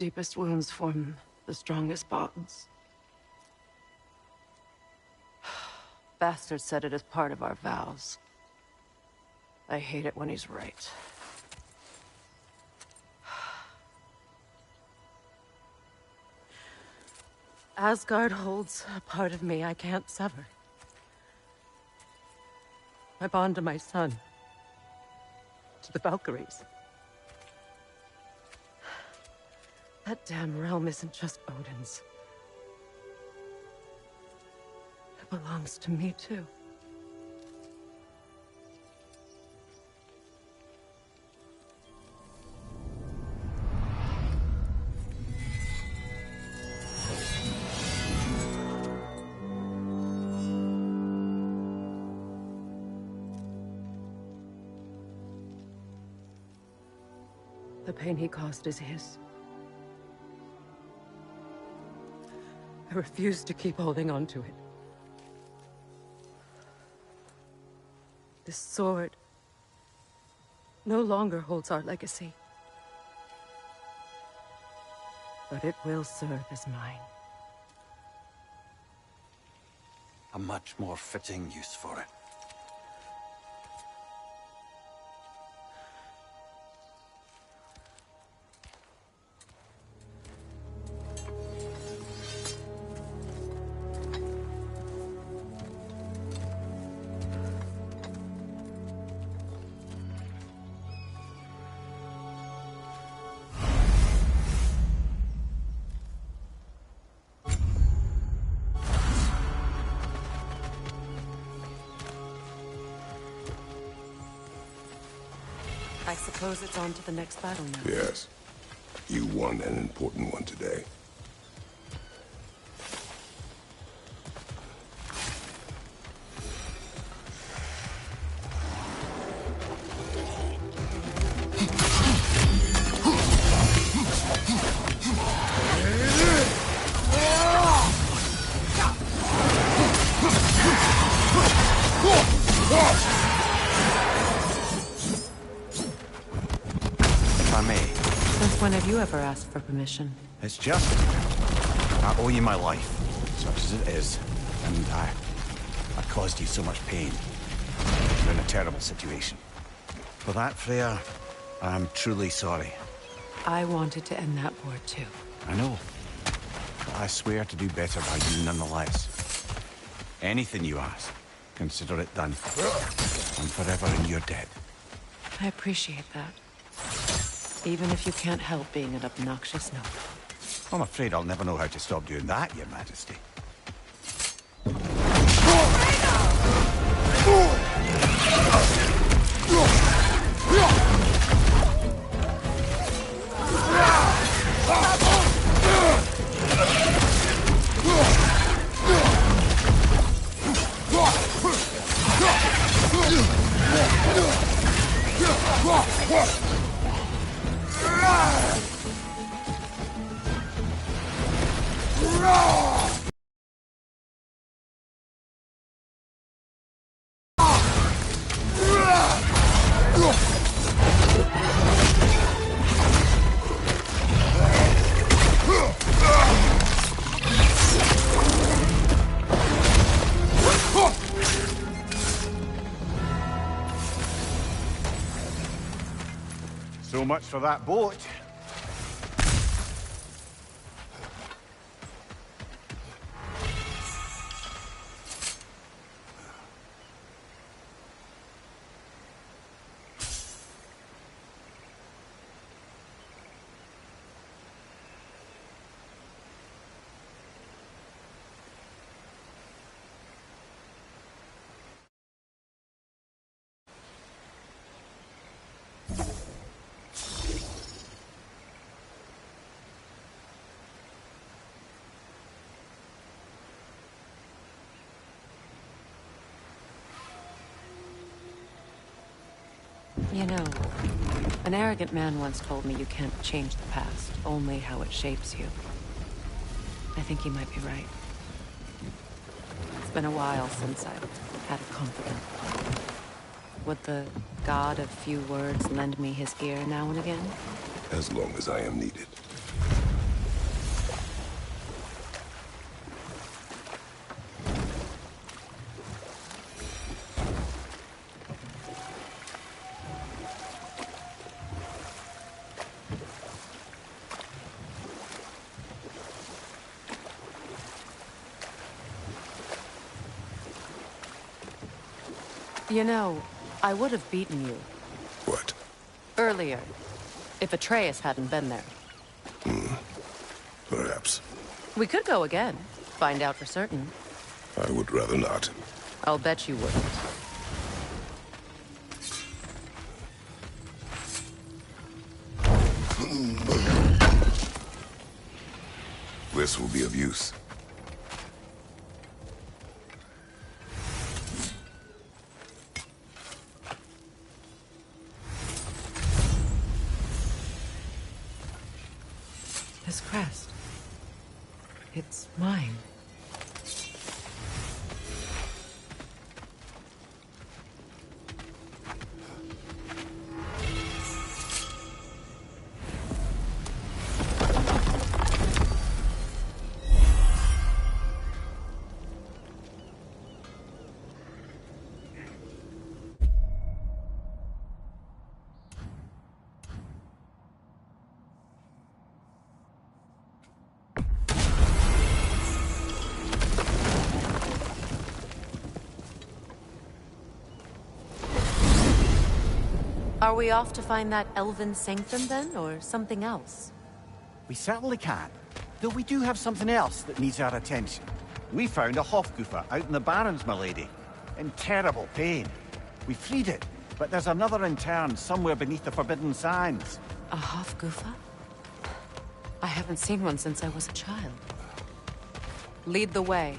A: Deepest wounds form the strongest bonds. Bastard said it as part of our vows. I hate it when he's right. Asgard holds a part of me I can't sever. My bond to my son. To the Valkyries. That damn realm isn't just Odin's. It belongs to me, too. The pain he caused is his. I refuse to keep holding on to it. This sword no longer holds our legacy. But it will serve as mine.
E: A much more fitting use for it.
A: I suppose it's on to the next battle now.
B: Yes. You won an important one today.
E: If I may,
A: Since when have you ever asked for permission?
E: it's just... I owe you my life, such as it is. And I caused you so much pain. You're in a terrible situation. For that, Freya, I'm truly sorry.
A: I wanted to end that war too.
E: I know. But I swear to do better by you nonetheless. Anything you ask, consider it done. I'm forever in your debt.
A: I appreciate that. Even if you can't help being an obnoxious noble.
E: I'm afraid I'll never know how to stop doing that, Your Majesty. So much for that boat.
A: You know, an arrogant man once told me you can't change the past, only how it shapes you. I think he might be right. It's been a while since I've had a confidant. Would the god of few words lend me his ear now and again?
B: As long as I am needed.
A: You know, I would have beaten you
B: What?
A: earlier, if Atreus hadn't been there.
B: Perhaps.
A: We could go again, find out for certain.
B: I would rather not.
A: I'll bet you wouldn't.
B: This will be of use.
A: This crest. It's mine. Are we off to find that elven sanctum then, or something else?
E: We certainly can. Though we do have something else that needs our attention. We found a Hofgufer out in the Barrens, my lady. In terrible pain. We freed it, But there's another in turn somewhere beneath the Forbidden Sands.
A: A Hofgufa? I haven't seen one since I was a child. Lead the way.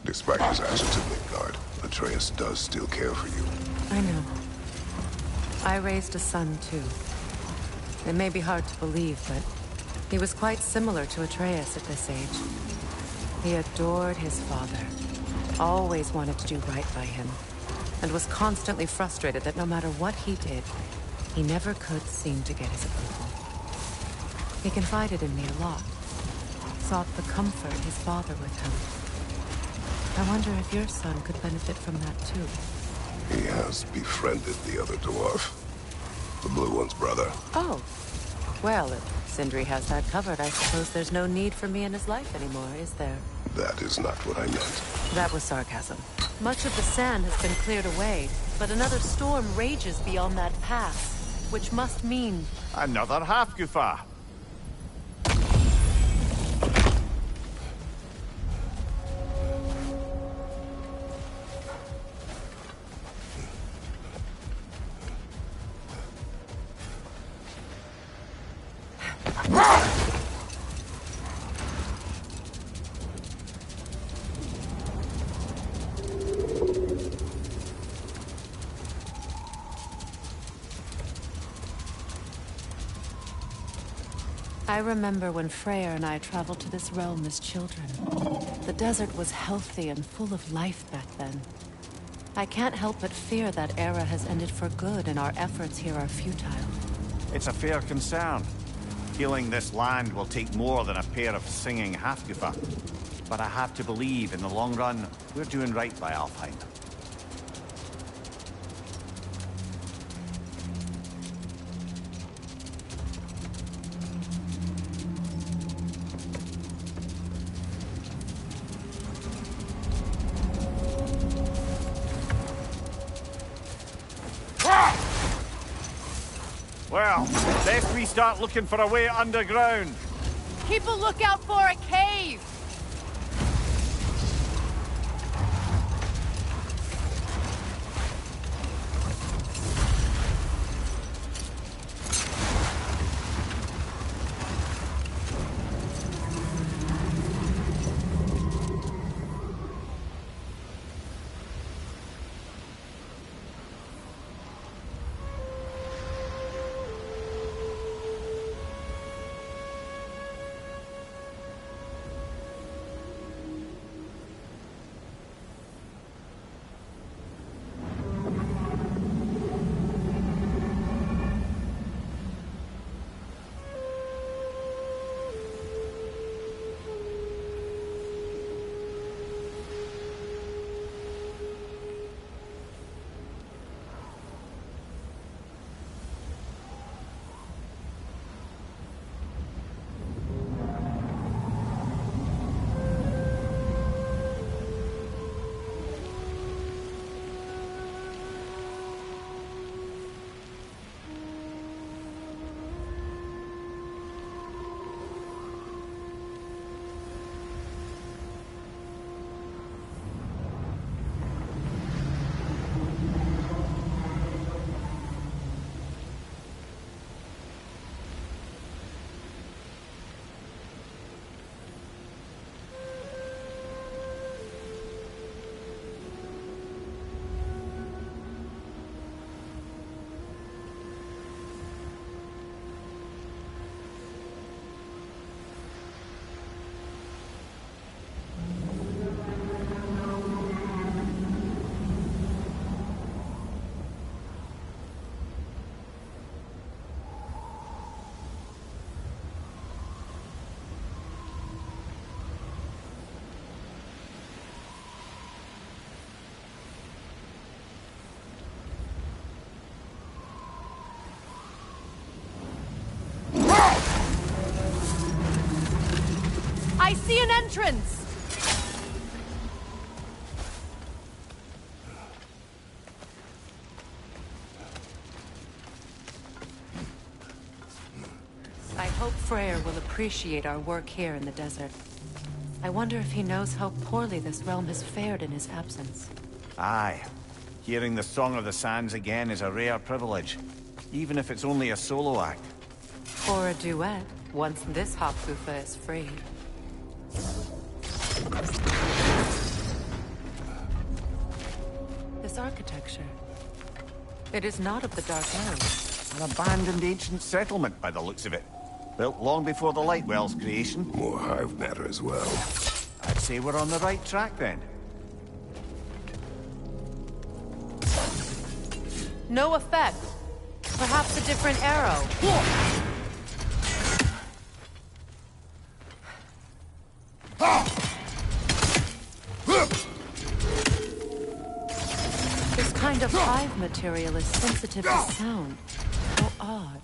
B: Despite his actions in Midgard, Atreus does still care for you.
A: I know. I raised a son, too. It may be hard to believe, but he was quite similar to Atreus at this age. He adored his father, always wanted to do right by him, and was constantly frustrated that no matter what he did, he never could seem to get his approval. He confided in me a lot, sought the comfort his father withheld. I wonder if your son could benefit from that, too.
B: He has befriended the other dwarf. The blue one's brother.
A: Oh. Well, if Sindri has that covered, I suppose there's no need for me in his life anymore, is there?
B: That is not what I meant.
A: That was sarcasm. Much of the sand has been cleared away, but another storm rages beyond that pass, which must mean...
E: Another Hafgufa.
A: I remember when Freyr and I traveled to this realm as children. The desert was healthy and full of life back then. I can't help but fear that era has ended for good and our efforts here are futile.
E: It's a fair concern. Healing this land will take more than a pair of singing Hafgufa. But I have to believe, in the long run, we're doing right by Alfheim. Well, best we start looking for a way underground.
F: Keep a lookout for a cave!
A: entrance! I hope Freyr will appreciate our work here in the desert. I wonder if he knows how poorly this realm has fared in his absence.
E: Aye. Hearing the Song of the Sands again is a rare privilege, even if it's only a solo act.
A: Or a duet, once this Hopkufa is free. This architecture. It is not of the Dark Elves.
E: An abandoned ancient settlement, by the looks of it. Built long before the Lightwell's creation.
B: More hive matter as well.
E: I'd say we're on the right track then.
A: No effect. Perhaps a different arrow. This kind of hive material is sensitive to sound. How odd.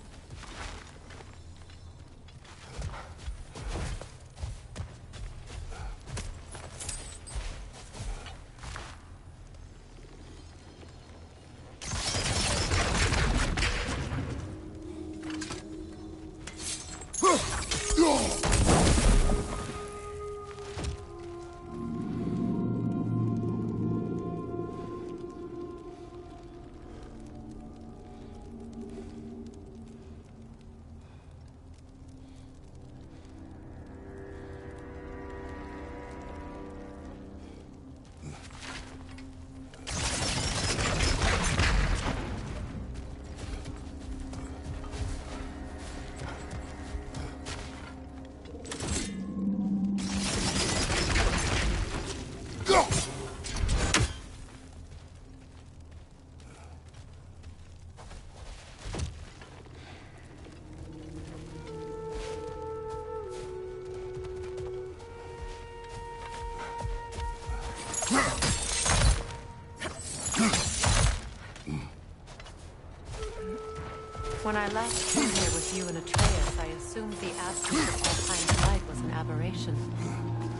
A: When I last came here with you and Atreus, I assumed the absence of Alpine's light was an aberration.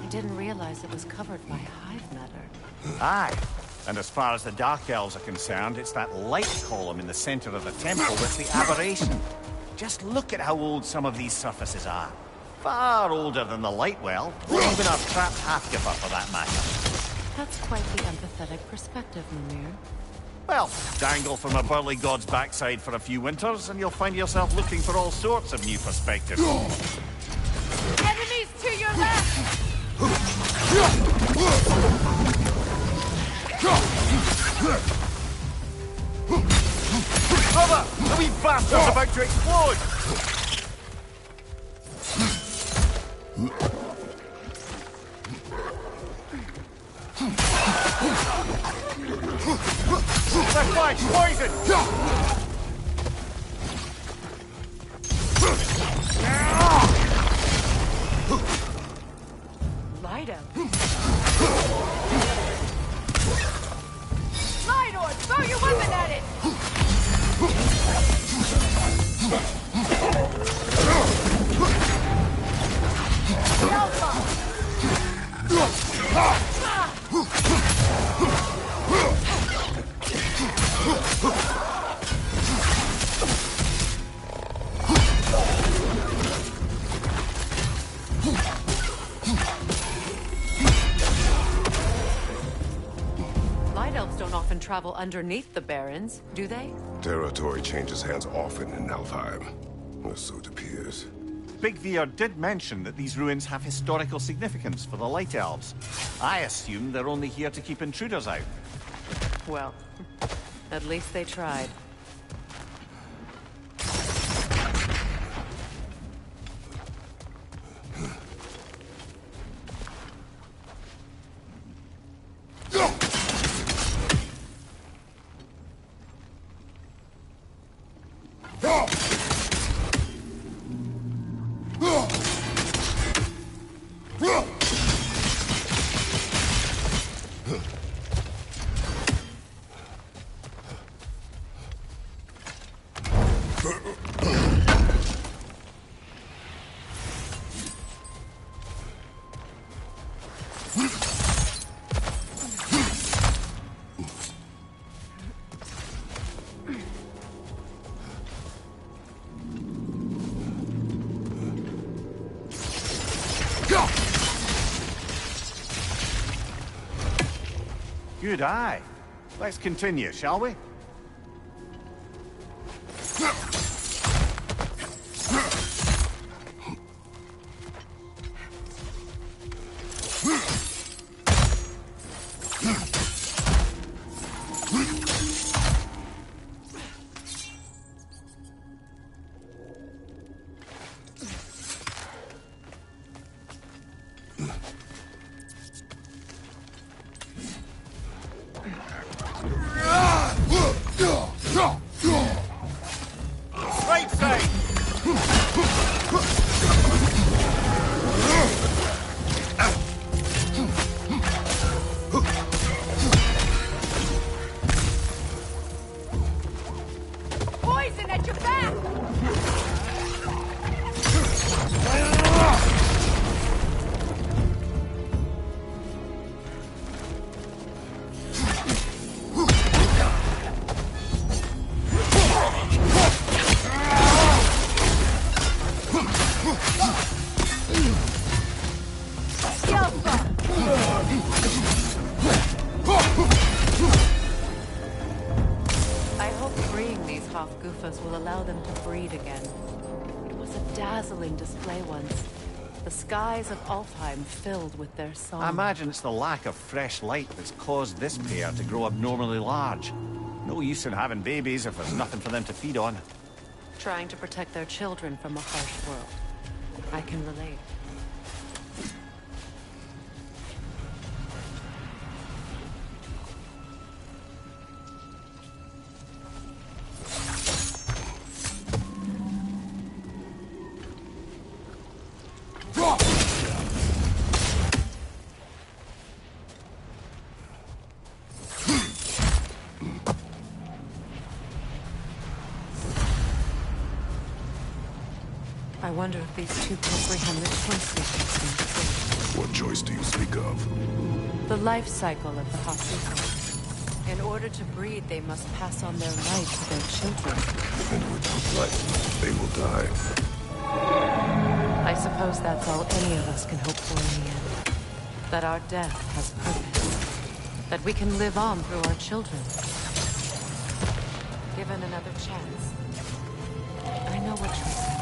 A: I didn't realize it was covered by hive matter.
E: Aye. And as far as the Dark Elves are concerned, it's that light column in the center of the temple that's the aberration. Just look at how old some of these surfaces are. Far older than the Lightwell, or even our trapped Halfgiver for that matter.
A: That's quite the empathetic perspective, Mimir.
E: Well, dangle from a burly god's backside for a few winters, and you'll find yourself looking for all sorts of new perspectives.
F: Enemies to your left!
E: Brother! The wee bastard's about to explode! Left flank, poison!
A: Lido!
F: Lidor, throw your weapon at it!
A: Light elves don't often travel underneath the barrens, do they?
B: Territory changes hands often in Alfheim. Or so it appears.
E: Big Veer did mention that these ruins have historical significance for the Light Elves. I assume they're only here to keep intruders out.
A: Well, at least they tried.
E: Good eye. Let's continue, shall we? Right side!
F: Poison at your back!
A: I hope freeing these half-goofas will allow them to breed again. It was a dazzling display once. The skies of Alfheim filled with their song.
E: I imagine it's the lack of fresh light that's caused this pair to grow abnormally large. No use in having babies if there's nothing for them to feed on.
A: Trying to protect their children from a harsh world. I can relate. I wonder if these two comprehend the choice we can.
B: What choice do you speak of?
A: The life cycle of the Hakuto. In order to breed, they must pass on their light to their children.
B: And without life, they will die.
A: I suppose that's all any of us can hope for in the end. That our death has purpose. That we can live on through our children. Given another chance, I know what choice I make.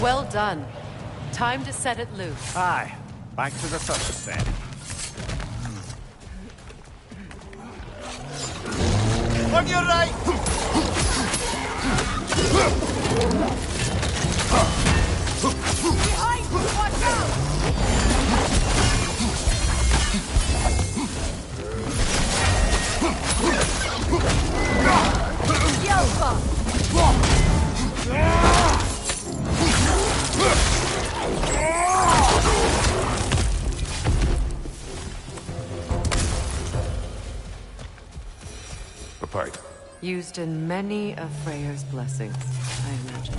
A: Well done. Time to set it loose.
E: Aye. Back to the surface then. On your right!
F: Behind you! Watch out!
B: A pipe.
A: Used in many of Freyr's blessings, I imagine.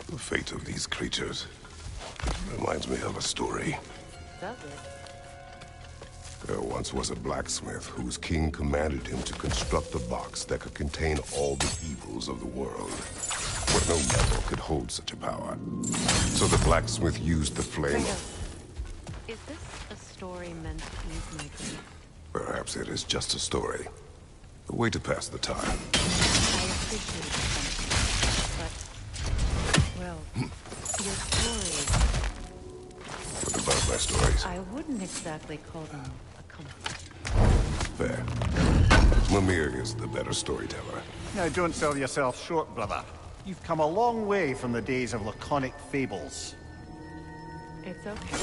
B: The fate of these creatures reminds me of a story.
A: Does it?
B: There once was a blacksmith whose king commanded him to construct a box that could contain all the evils of the world. But no metal could hold such a power. So the blacksmith used the flame.
A: Is this a story meant to ease my grief?
B: Perhaps it is just a story. A way to pass the time.
A: I appreciate it, but, well, your stories,
B: What about my stories?
A: I wouldn't exactly call them a comfort.
B: Fair. Mimir is the better storyteller.
E: Now, don't sell yourself short, brother. You've come a long way from the days of laconic fables.
A: It's okay.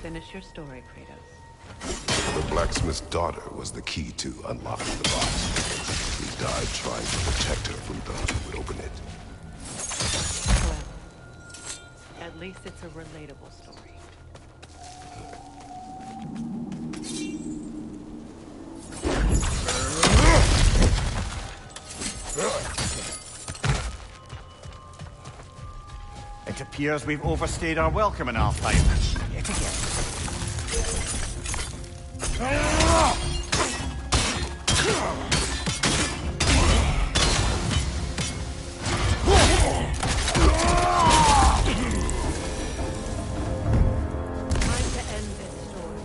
A: Finish your story, Kratos.
B: The blacksmith's daughter was the key to unlocking the box. He died trying to protect her from those who would open it.
A: Well, at least it's a relatable story.
E: It appears we've overstayed our welcome in Alfheim. Yet again.
A: Time to end this story.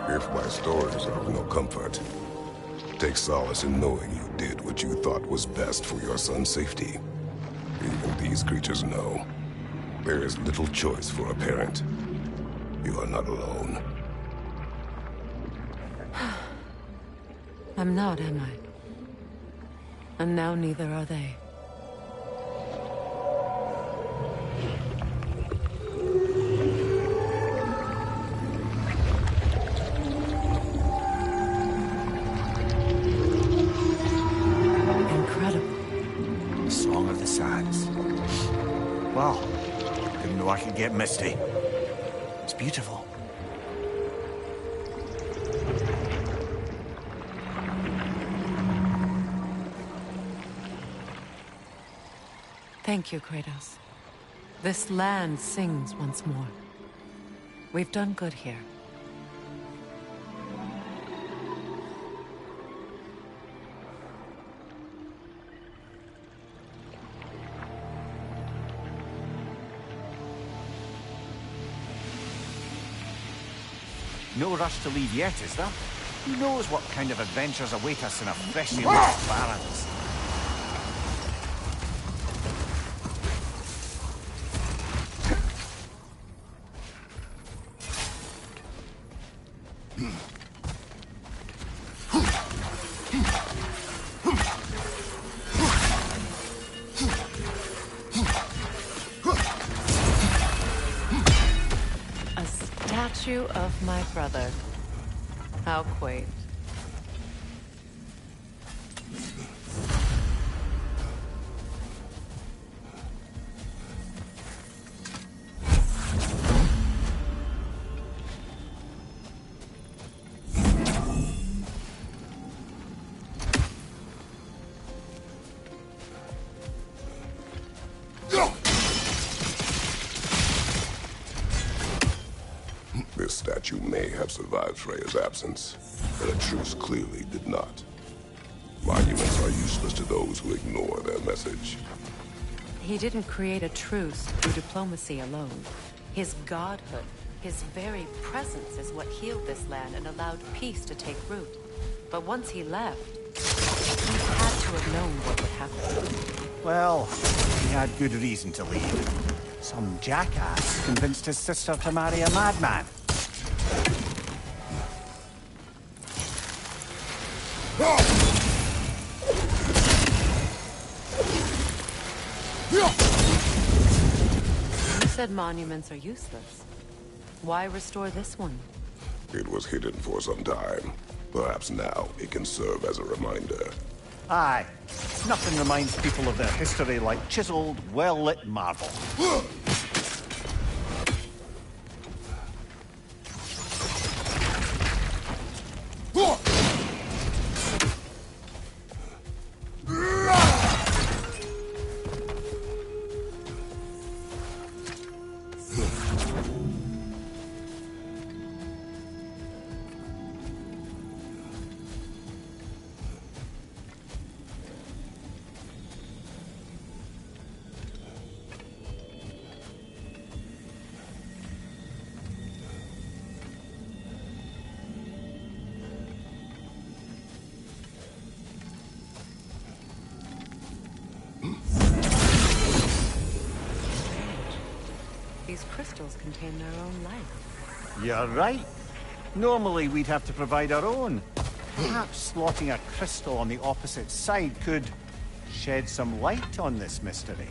B: If my stories are of no comfort, take solace in knowing you did what you thought was best for your son's safety. Even these creatures know. There is little choice for a parent. You are not alone.
A: I'm not, am I? And now neither are they. Incredible.
E: Song of the Sands. Wow. Didn't know I could get misty. It's beautiful.
A: Thank you, Kratos. This land sings once more. We've done good here.
E: No rush to leave yet, is there? Who knows what kind of adventures await us in a freshly lit barrens?
A: A statue of my brother. How quaint.
B: This statue may have survived Freya's absence, but a truce clearly did not. Monuments are useless to those who ignore their message.
A: He didn't create a truce through diplomacy alone. His godhood, his very presence is what healed this land and allowed peace to take root. But once he left, he had to have known what would happen.
E: Well, he had good reason to leave. Some jackass convinced his sister to marry a madman.
A: You said monuments are useless. Why restore this one?
B: It was hidden for some time. Perhaps now it can serve as a reminder.
E: Aye. Nothing reminds people of their history like chiseled, well-lit marble.
A: these crystals contain their own life.
E: You're right. Normally we'd have to provide our own. Perhaps slotting a crystal on the opposite side could shed some light on this mystery.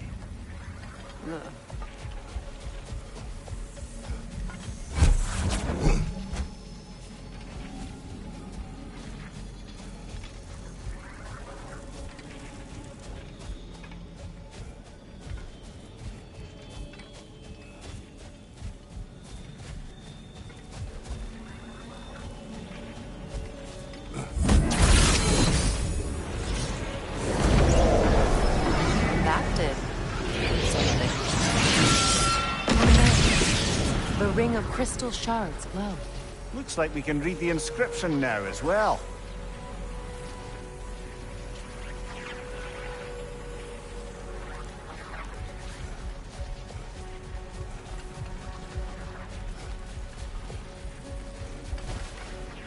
A: Ring of crystal shards glow.
E: Looks like we can read the inscription now as well.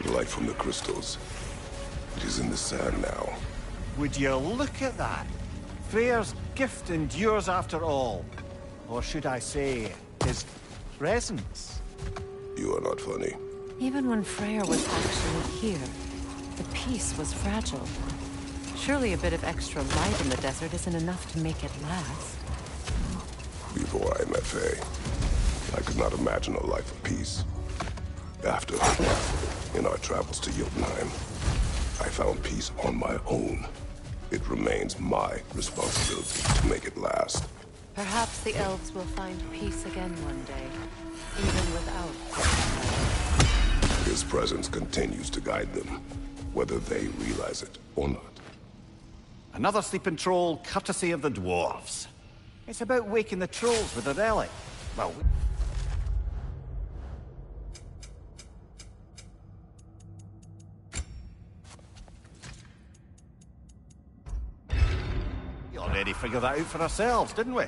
B: Light from the crystals. It is in the sand now.
E: Would you look at that? Freyr's gift endures after all. Or should I say, his presence.
B: You are not funny.
A: Even when Freyr was actually here, the peace was fragile. Surely a bit of extra light in the desert isn't enough to make it last.
B: Before I met Faye, I could not imagine a life of peace. After, in our travels to Jotunheim, I found peace on my own. It remains my responsibility to make it last.
A: Perhaps the elves will find peace again one day, even without.
B: His presence continues to guide them, whether they realize it or not.
E: Another sleeping troll, courtesy of the dwarves. It's about waking the trolls with a relic. Well, we already figured that out for ourselves, didn't we?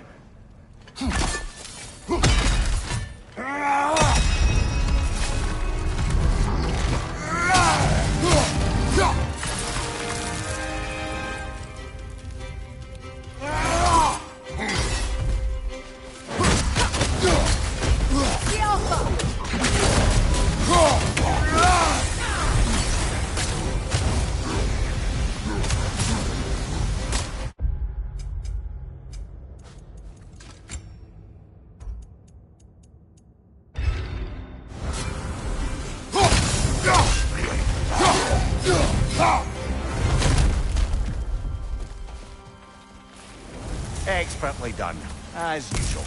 E: Expertly done, as usual.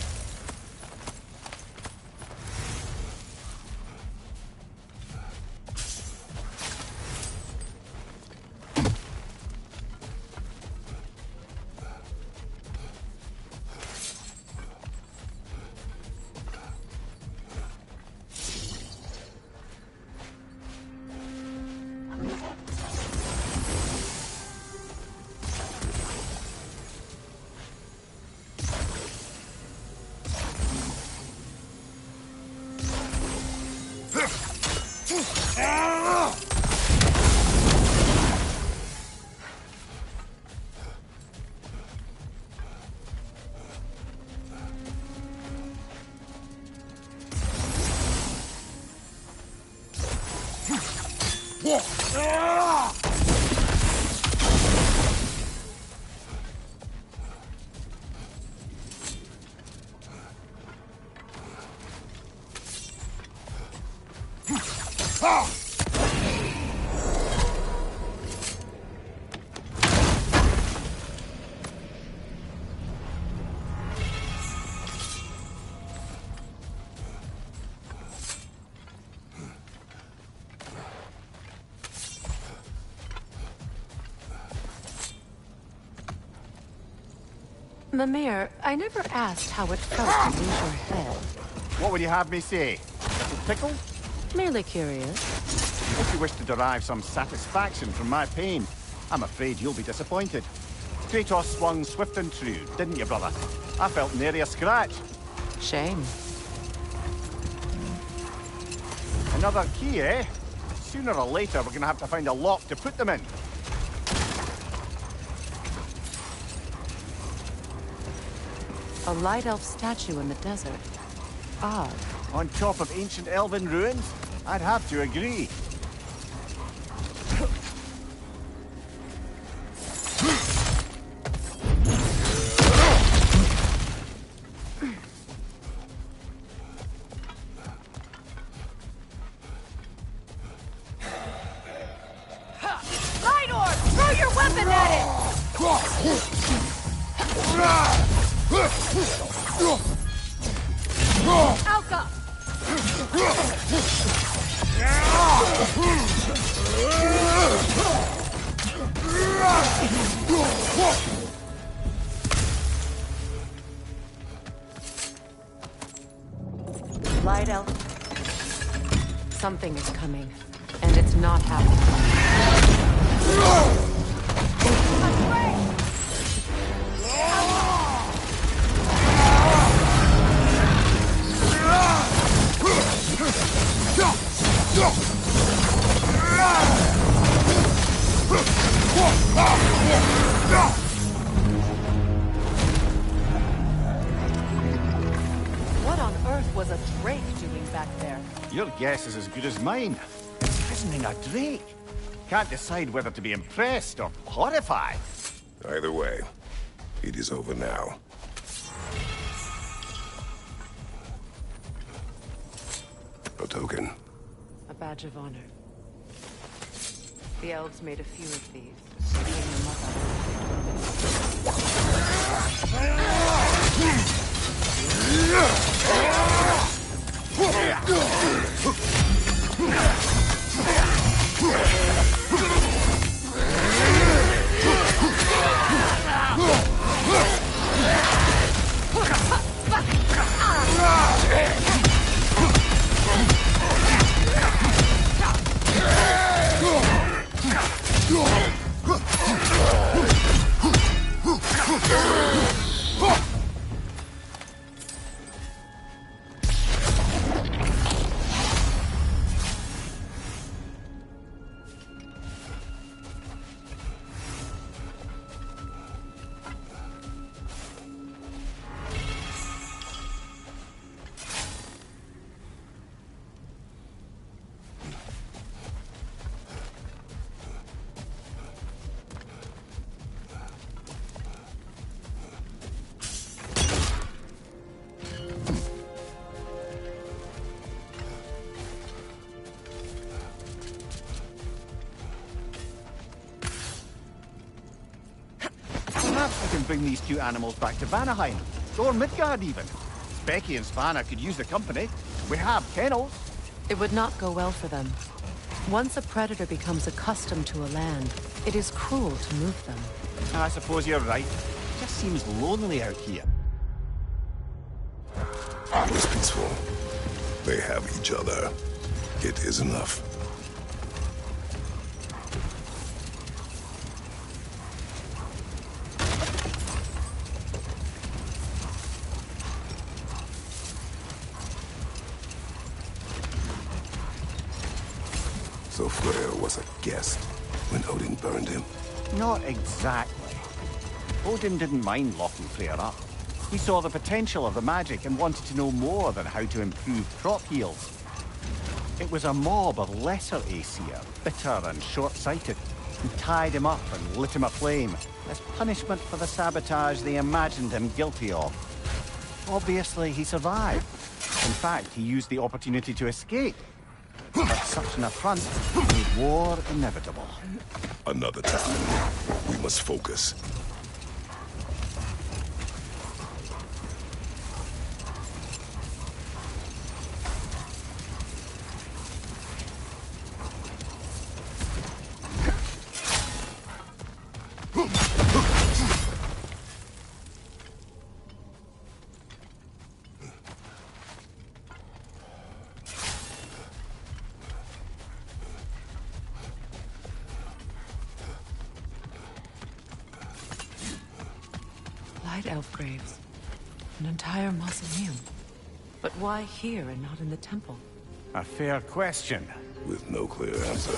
A: Mimir, I never asked how it felt to lose your head.
E: What would you have me say? Little tickle?
A: Merely curious.
E: If you wish to derive some satisfaction from my pain, I'm afraid you'll be disappointed. Kratos swung swift and true, didn't you, brother? I felt nary a scratch.
A: Shame.
E: Another key, eh? Sooner or later, we're gonna have to find a lock to put them in.
A: A light elf statue in the desert. odd.
E: On top of ancient elven ruins? I'd have to agree.
F: Throw your weapon at it! Alka!
A: Light elf. Something is coming, and it's not happening. What on earth was a drake doing back there?
E: Your guess is as good as mine. Imprisoning a drake. Can't decide whether to be impressed or horrified.
B: Either way, it is over now. A token.
A: A badge of honor. The elves made a few of these. To hang them up
E: Perhaps we can bring these two animals back to Vanaheim, or Midgard even. Becky and Svanna could use the company. We have kennels.
A: It would not go well for them. Once a predator becomes accustomed to a land, it is cruel to move them.
E: I suppose you're right. It just seems lonely out here.
B: It was peaceful. They have each other. It is enough. So Freyr was a guest when Odin burned him?
E: Not exactly. Odin didn't mind locking Freyr up. He saw the potential of the magic and wanted to know more than how to improve crop yields. It was a mob of lesser Aesir, bitter and short-sighted, who tied him up and lit him aflame as punishment for the sabotage they imagined him guilty of. Obviously, he survived. In fact, he used the opportunity to escape. But such an affront made war inevitable.
B: Another time. We must focus.
A: Light elf graves. An entire mausoleum. But why here and not in the temple?
E: A fair question.
B: With no clear answer.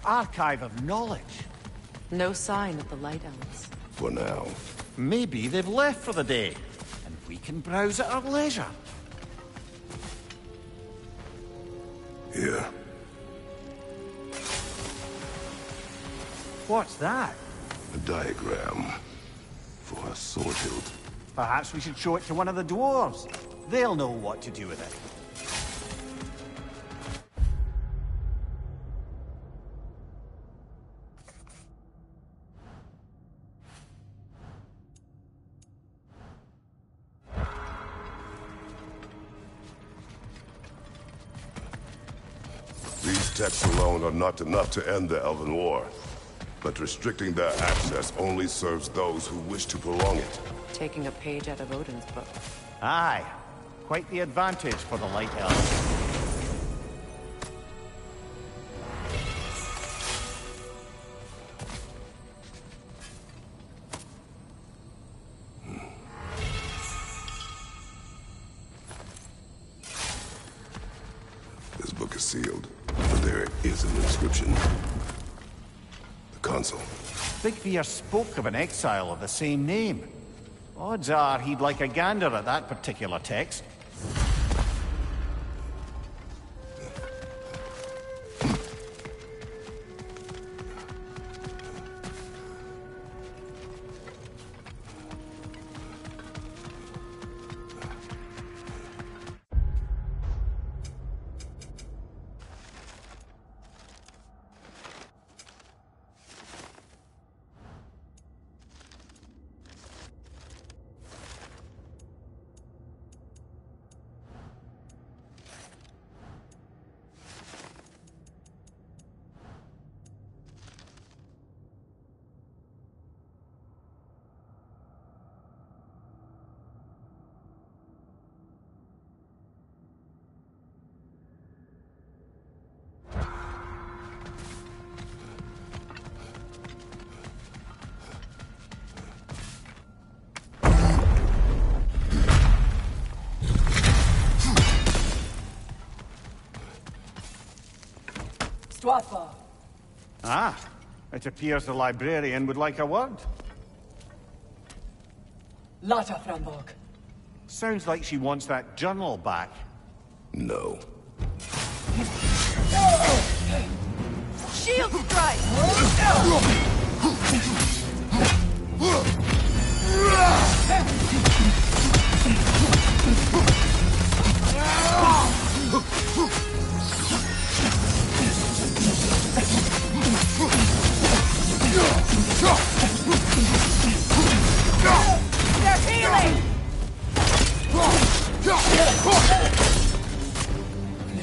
E: Archive of knowledge.
A: No sign of the Light Elves.
B: For now.
E: Maybe they've left for the day, and we can browse at our leisure.
B: Here.
E: What's that?
B: A diagram for a sword hilt.
E: Perhaps we should show it to one of the dwarves. They'll know what to do with it.
B: These texts alone are not enough to end the Elven War. But restricting their access only serves those who wish to prolong it.
A: Taking a page out of Odin's book.
E: Aye. Quite the advantage for the Light Elves.
B: This book is sealed, but there is an inscription. The console.
E: Big Bear spoke of an exile of the same name. Odds are he'd like a gander at that particular text. Ah, it appears the librarian would like a word.
I: Lata Frambog.
E: Sounds like she wants that journal back.
B: No.
F: Shield strike! They're healing!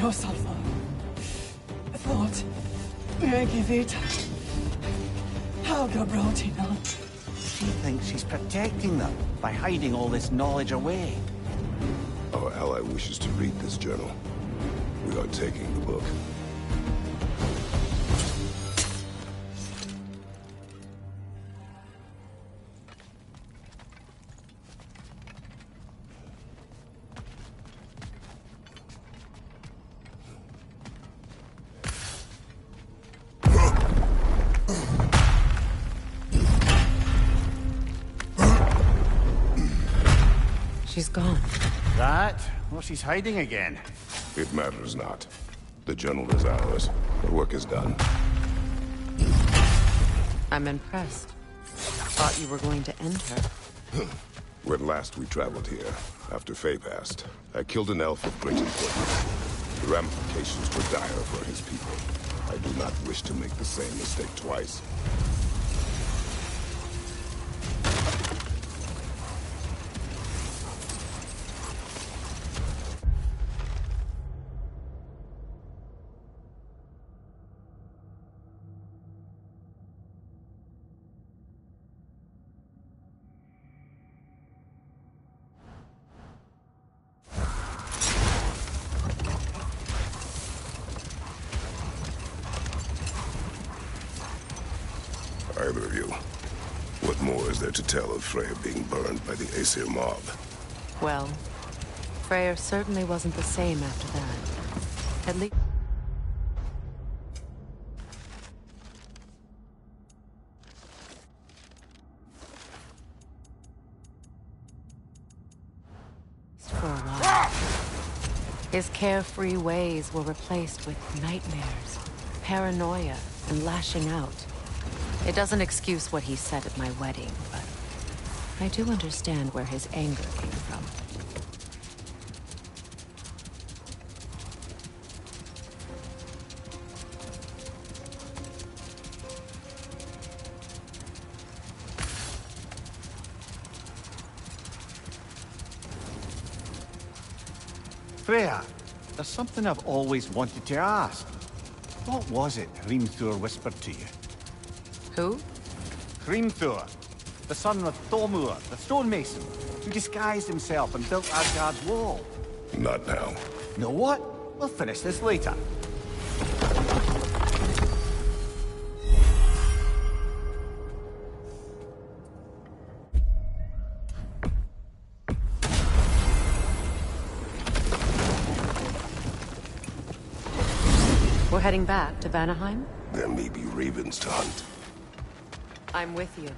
I: No, Salva. I thought Megivita. Helga Brotina.
E: She thinks she's protecting them by hiding all this knowledge away.
B: Our ally wishes to read this journal. We are taking the book.
A: She's gone.
E: That? Well, she's hiding again.
B: It matters not. The journal is ours. The work is done.
A: I'm impressed. Thought you were going to end her.
B: When last we traveled here, after Faye passed, I killed an elf of great importance. The ramifications were dire for his people. I do not wish to make the same mistake twice. Either of you, what more is there to tell of Freya being burned by the Aesir mob?
A: Well, Freyr certainly wasn't the same after that. At least... for a while. His carefree ways were replaced with nightmares, paranoia, and lashing out. It doesn't excuse what he said at my wedding, but I do understand where his anger came from.
E: Freya, there's something I've always wanted to ask. What was it Hrimthur whispered to you?
A: Who?
E: Hrimthur, the son of Thormur, the stonemason, who disguised himself and built Asgard's wall.
B: Not now.
E: Know what? We'll finish this later.
A: We're heading back to Vanaheim?
B: There may be ravens to hunt.
A: I'm with you.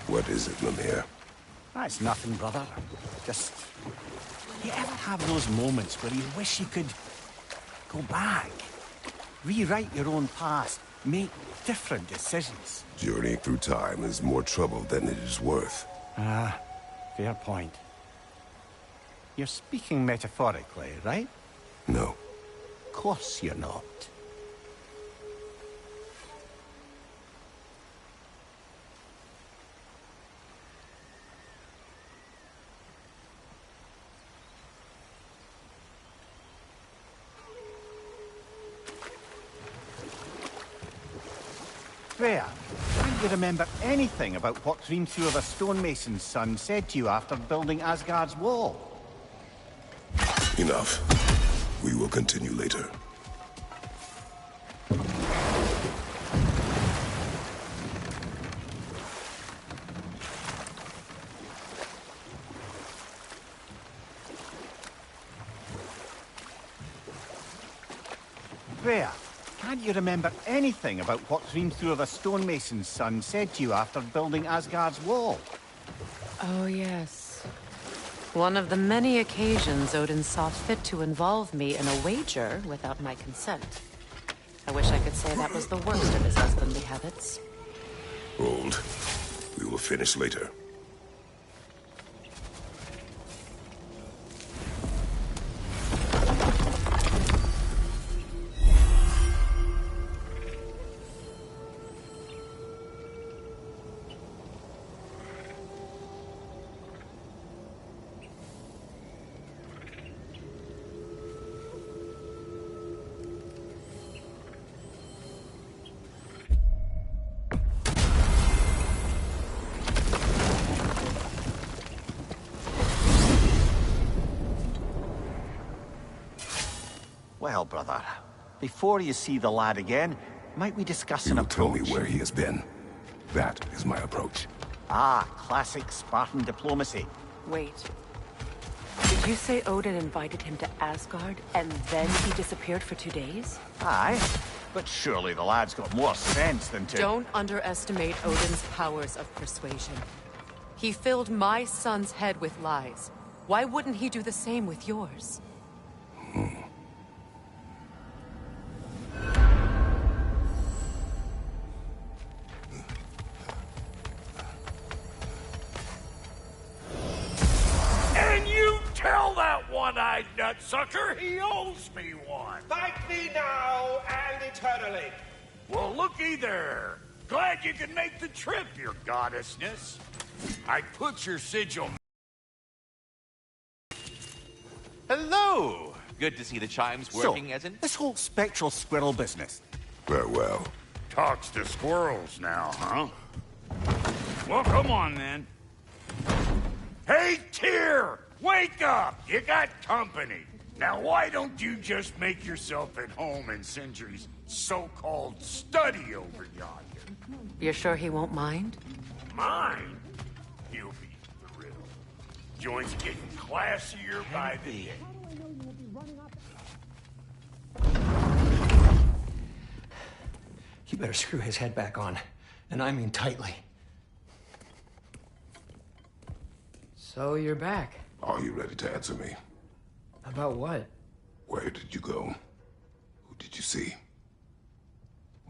B: What is it, Mimir?
E: That's nothing, brother. Just... You ever have those moments where you wish you could go back? Rewrite your own past, make different decisions?
B: Journeying through time is more trouble than it is worth.
E: Fair point. You're speaking metaphorically, right?
B: No.
E: Of course you're not. Freya, can't you remember anything about what Hrimthur the stonemason's son said to you after building Asgard's wall?
B: Enough. We will continue later.
E: Freya, can't you remember anything about what Hrimthur the stonemason's son said to you after building Asgard's wall?
A: Oh, yes. One of the many occasions Odin saw fit to involve me in a wager without my consent. I wish I could say that was the worst of his husbandly habits.
B: Hold. We will finish later.
E: Well, brother, before you see the lad again, might we discuss
B: You
E: an
B: will tell
E: approach?
B: me where he has been. That is my approach.
E: Ah, classic Spartan diplomacy.
A: Wait. Did you say Odin invited him to Asgard, and then he disappeared for 2 days?
E: Aye, but surely the lad's got more sense than to...
A: Don't underestimate Odin's powers of persuasion. He filled my son's head with lies. Why wouldn't he do the same with yours?
D: And you tell that one-eyed nutsucker he owes me one.
J: Thank thee now and eternally.
D: Well, looky there. Glad you can make the trip, your goddessness. I put your sigil...
J: Hello. Good to see the chimes working
E: so,
J: as in...
E: this whole spectral squirrel business.
B: Farewell.
D: Talks to squirrels now, huh? Well, come on, then. Hey, Tyr! Wake up! You got company. Now, why don't you just make yourself at home in Sindri's so-called study over yonder?
A: You're sure he won't mind?
D: Mine? He'll be thrilled. Joint's getting classier by the day.
K: You better screw his head back on, and I mean tightly. So you're back.
B: Are you ready to answer me?
K: About what?
B: Where did you go? Who did you see?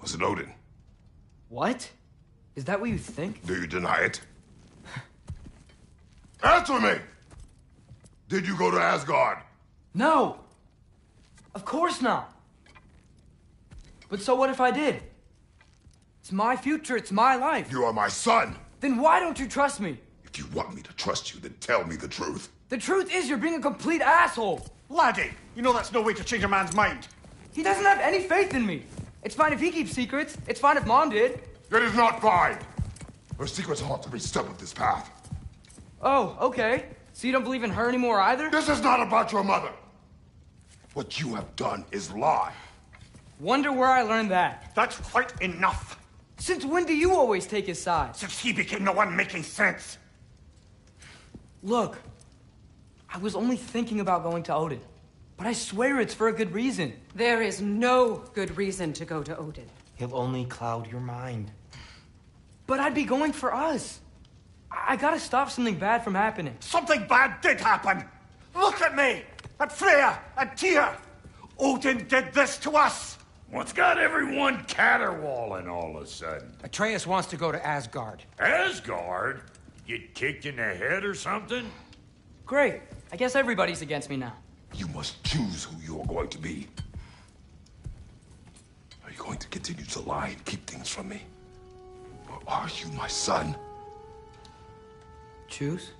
B: Was it Odin?
K: What? Is that what you think?
B: Do you deny it? Answer me! Did you go to Asgard?
K: No! Of course not! But so what if I did? It's my future, it's my life.
B: You are my son!
K: Then why don't you trust me?
B: If you want me to trust you, then tell me the truth.
K: The truth is you're being a complete asshole!
E: Laddie, you know that's no way to change a man's mind.
K: He doesn't have any faith in me. It's fine if he keeps secrets. It's fine if Mom did.
B: It is not fine! Her secrets haunt every step of this path.
K: Oh, okay. So you don't believe in her anymore either?
B: This is not about your mother! What you have done is lie.
K: Wonder where I learned that.
E: That's quite enough.
K: Since when do you always take his side?
E: Since he became the one making sense.
K: Look, I was only thinking about going to Odin, but I swear it's for a good reason.
A: There is no good reason to go to Odin.
K: He'll only cloud your mind. But I'd be going for us. I gotta stop something bad from happening.
E: Something bad did happen. Look at me, at Freya, and Tyr. Odin did this to us.
D: What's got everyone caterwauling all of a sudden?
K: Atreus wants to go to Asgard.
D: Asgard? Get kicked in the head or something?
K: Great. I guess everybody's against me now.
B: You must choose who you are going to be. Are you going to continue to lie and keep things from me? Or are you my son?
K: Choose?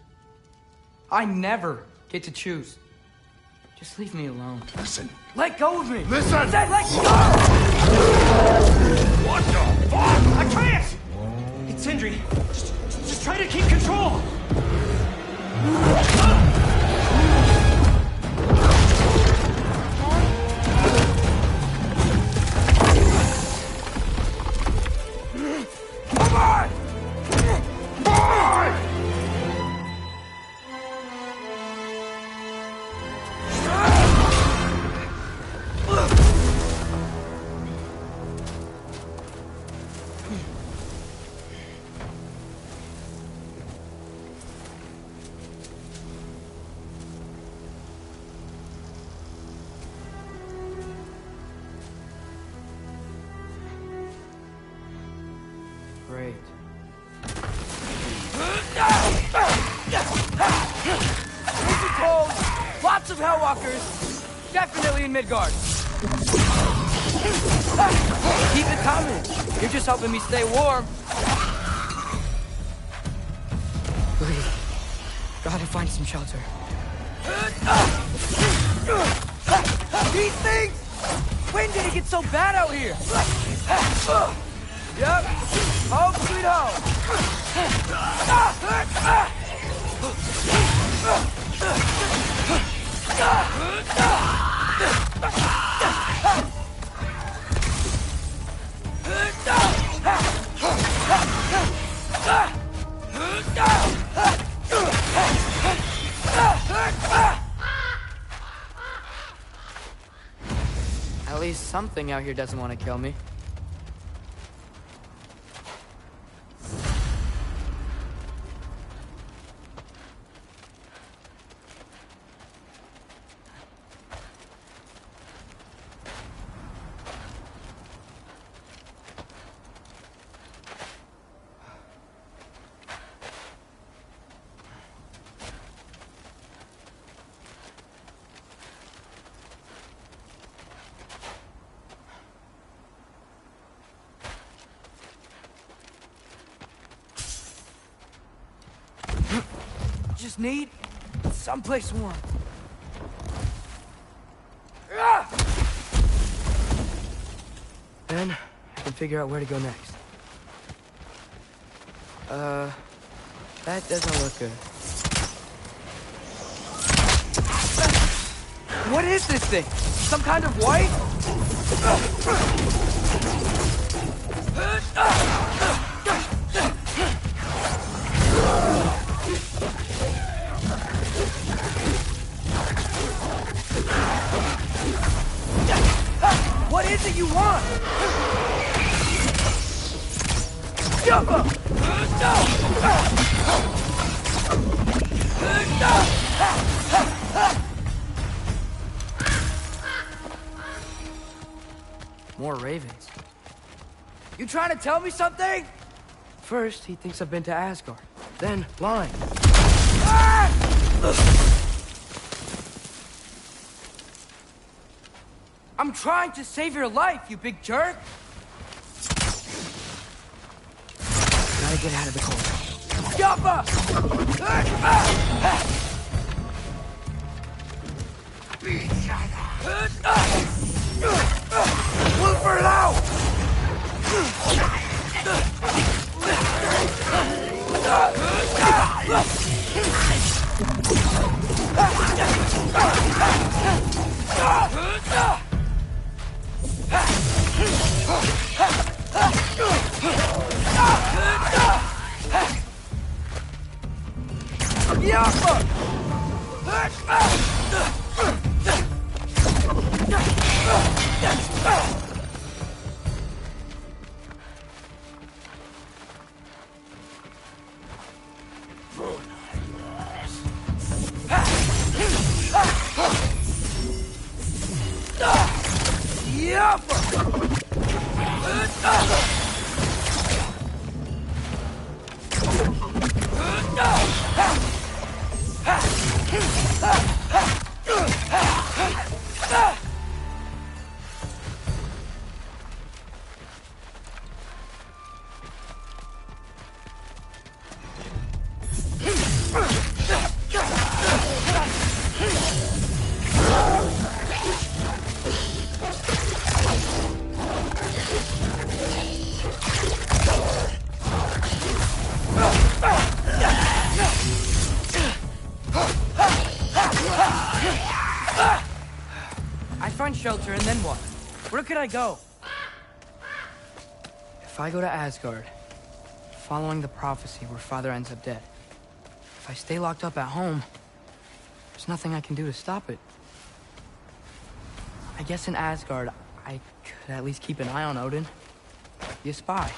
K: I never get to choose. Just leave me alone.
B: Listen.
K: Let go of me!
B: Listen!
K: I said let go!
D: What the fuck?
K: Atreus! It's Sindri. Just try to keep control!
B: Come on! Come on!
K: of Hellwalkers. Definitely in Midgard. Keep it coming. You're just helping me stay warm. Wait. Gotta find some shelter. These things! When did it get so bad out here? Yep. Home sweet home. At least something out here doesn't want to kill me. Just need someplace warm. Then I can figure out where to go next. That doesn't look good. What is this thing? Some kind of white? What is it you want? Jump up! More ravens. You trying to tell me something? First, he thinks I've been to Asgard. Then, lying. I'm trying to save your life, you big jerk! Gotta get out of the cold. Jump! Wilford out! Shelter, and then what? Where could I go? If I go to Asgard, following the prophecy where Father ends up dead, if I stay locked up at home, there's nothing I can do to stop it. I guess in Asgard, I could at least keep an eye on Odin. Be a spy.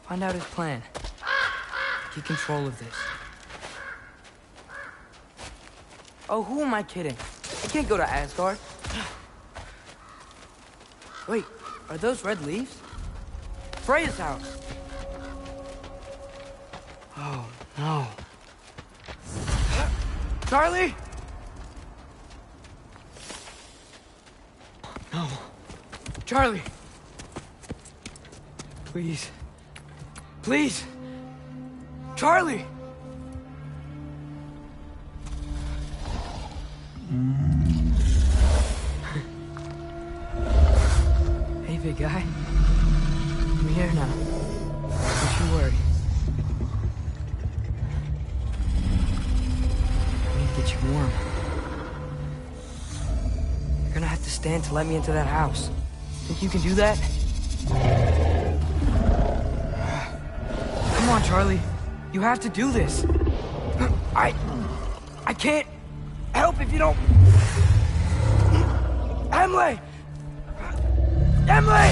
K: Find out his plan. Get control of this. Oh, who am I kidding? I can't go to Asgard. Wait, are those red leaves? Freya's house! Oh, no. Charlie? Charlie! Please. Please! Charlie! Hey, big guy. I'm here now. Don't you worry. I need to get you warm. You're gonna have to stand to let me into that house. Think you can do that? Come on, Charlie. You have to do this. I can't help if you don't... Emily! Emily!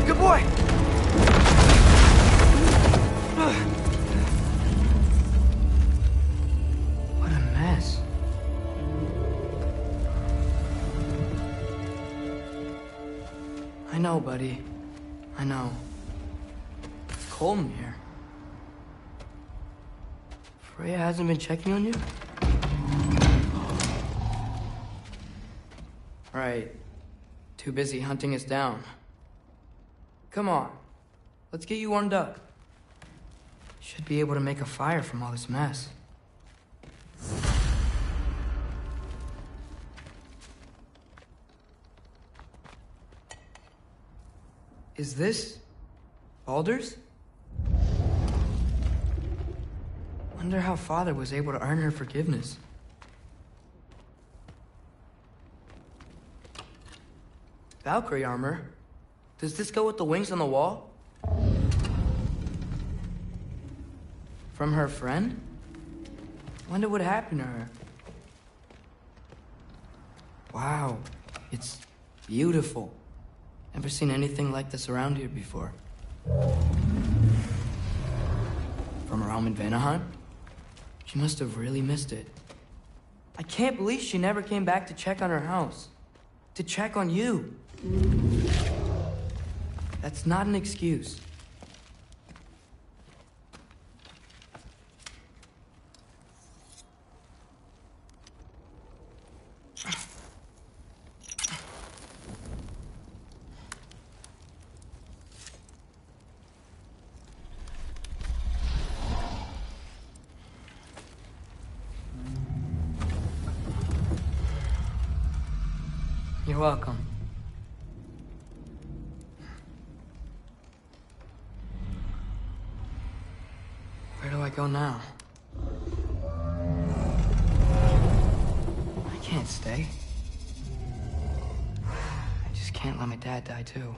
K: Good boy. What a mess. I know, buddy. I know. It's cold in here. Freya hasn't been checking on you? Right. Too busy hunting us down. Come on. Let's get you warmed up. Should be able to make a fire from all this mess. Is this Baldur's? Wonder how Father was able to earn her forgiveness. Valkyrie armor? Does this go with the wings on the wall? From her friend? Wonder what happened to her. Wow, it's beautiful. Never seen anything like this around here before. From her home in Vanaheim? She must have really missed it. I can't believe she never came back to check on her house. To check on you. That's not an excuse. You're welcome. Where do I go now? I can't stay. I just can't let my dad die too.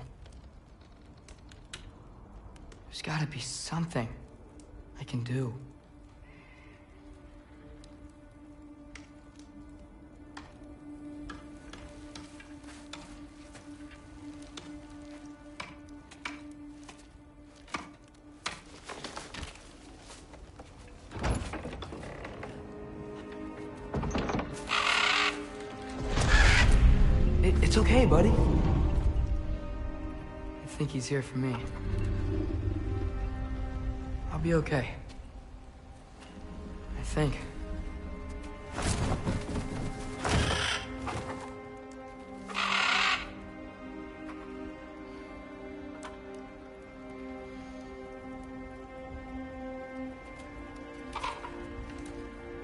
K: There's gotta be something I can do. It's okay, buddy. I think he's here for me. I'll be okay. I think.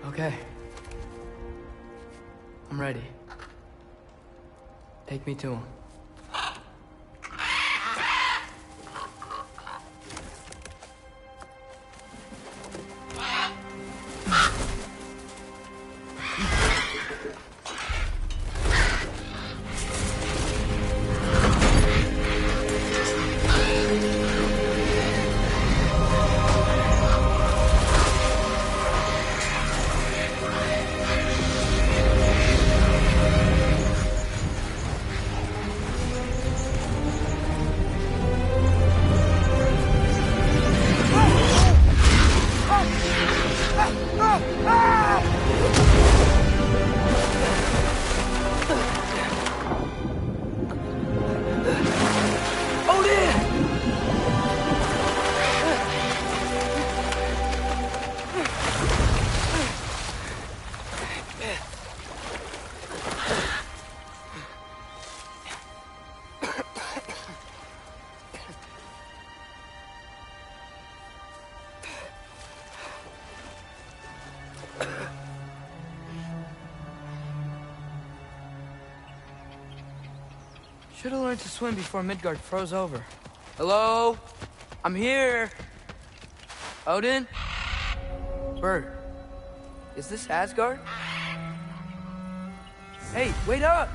K: Okay. I'm ready. Take me to him. Should have learned to swim before Midgard froze over. Hello? I'm here. Odin? Bert, is this Asgard? Hey, wait up!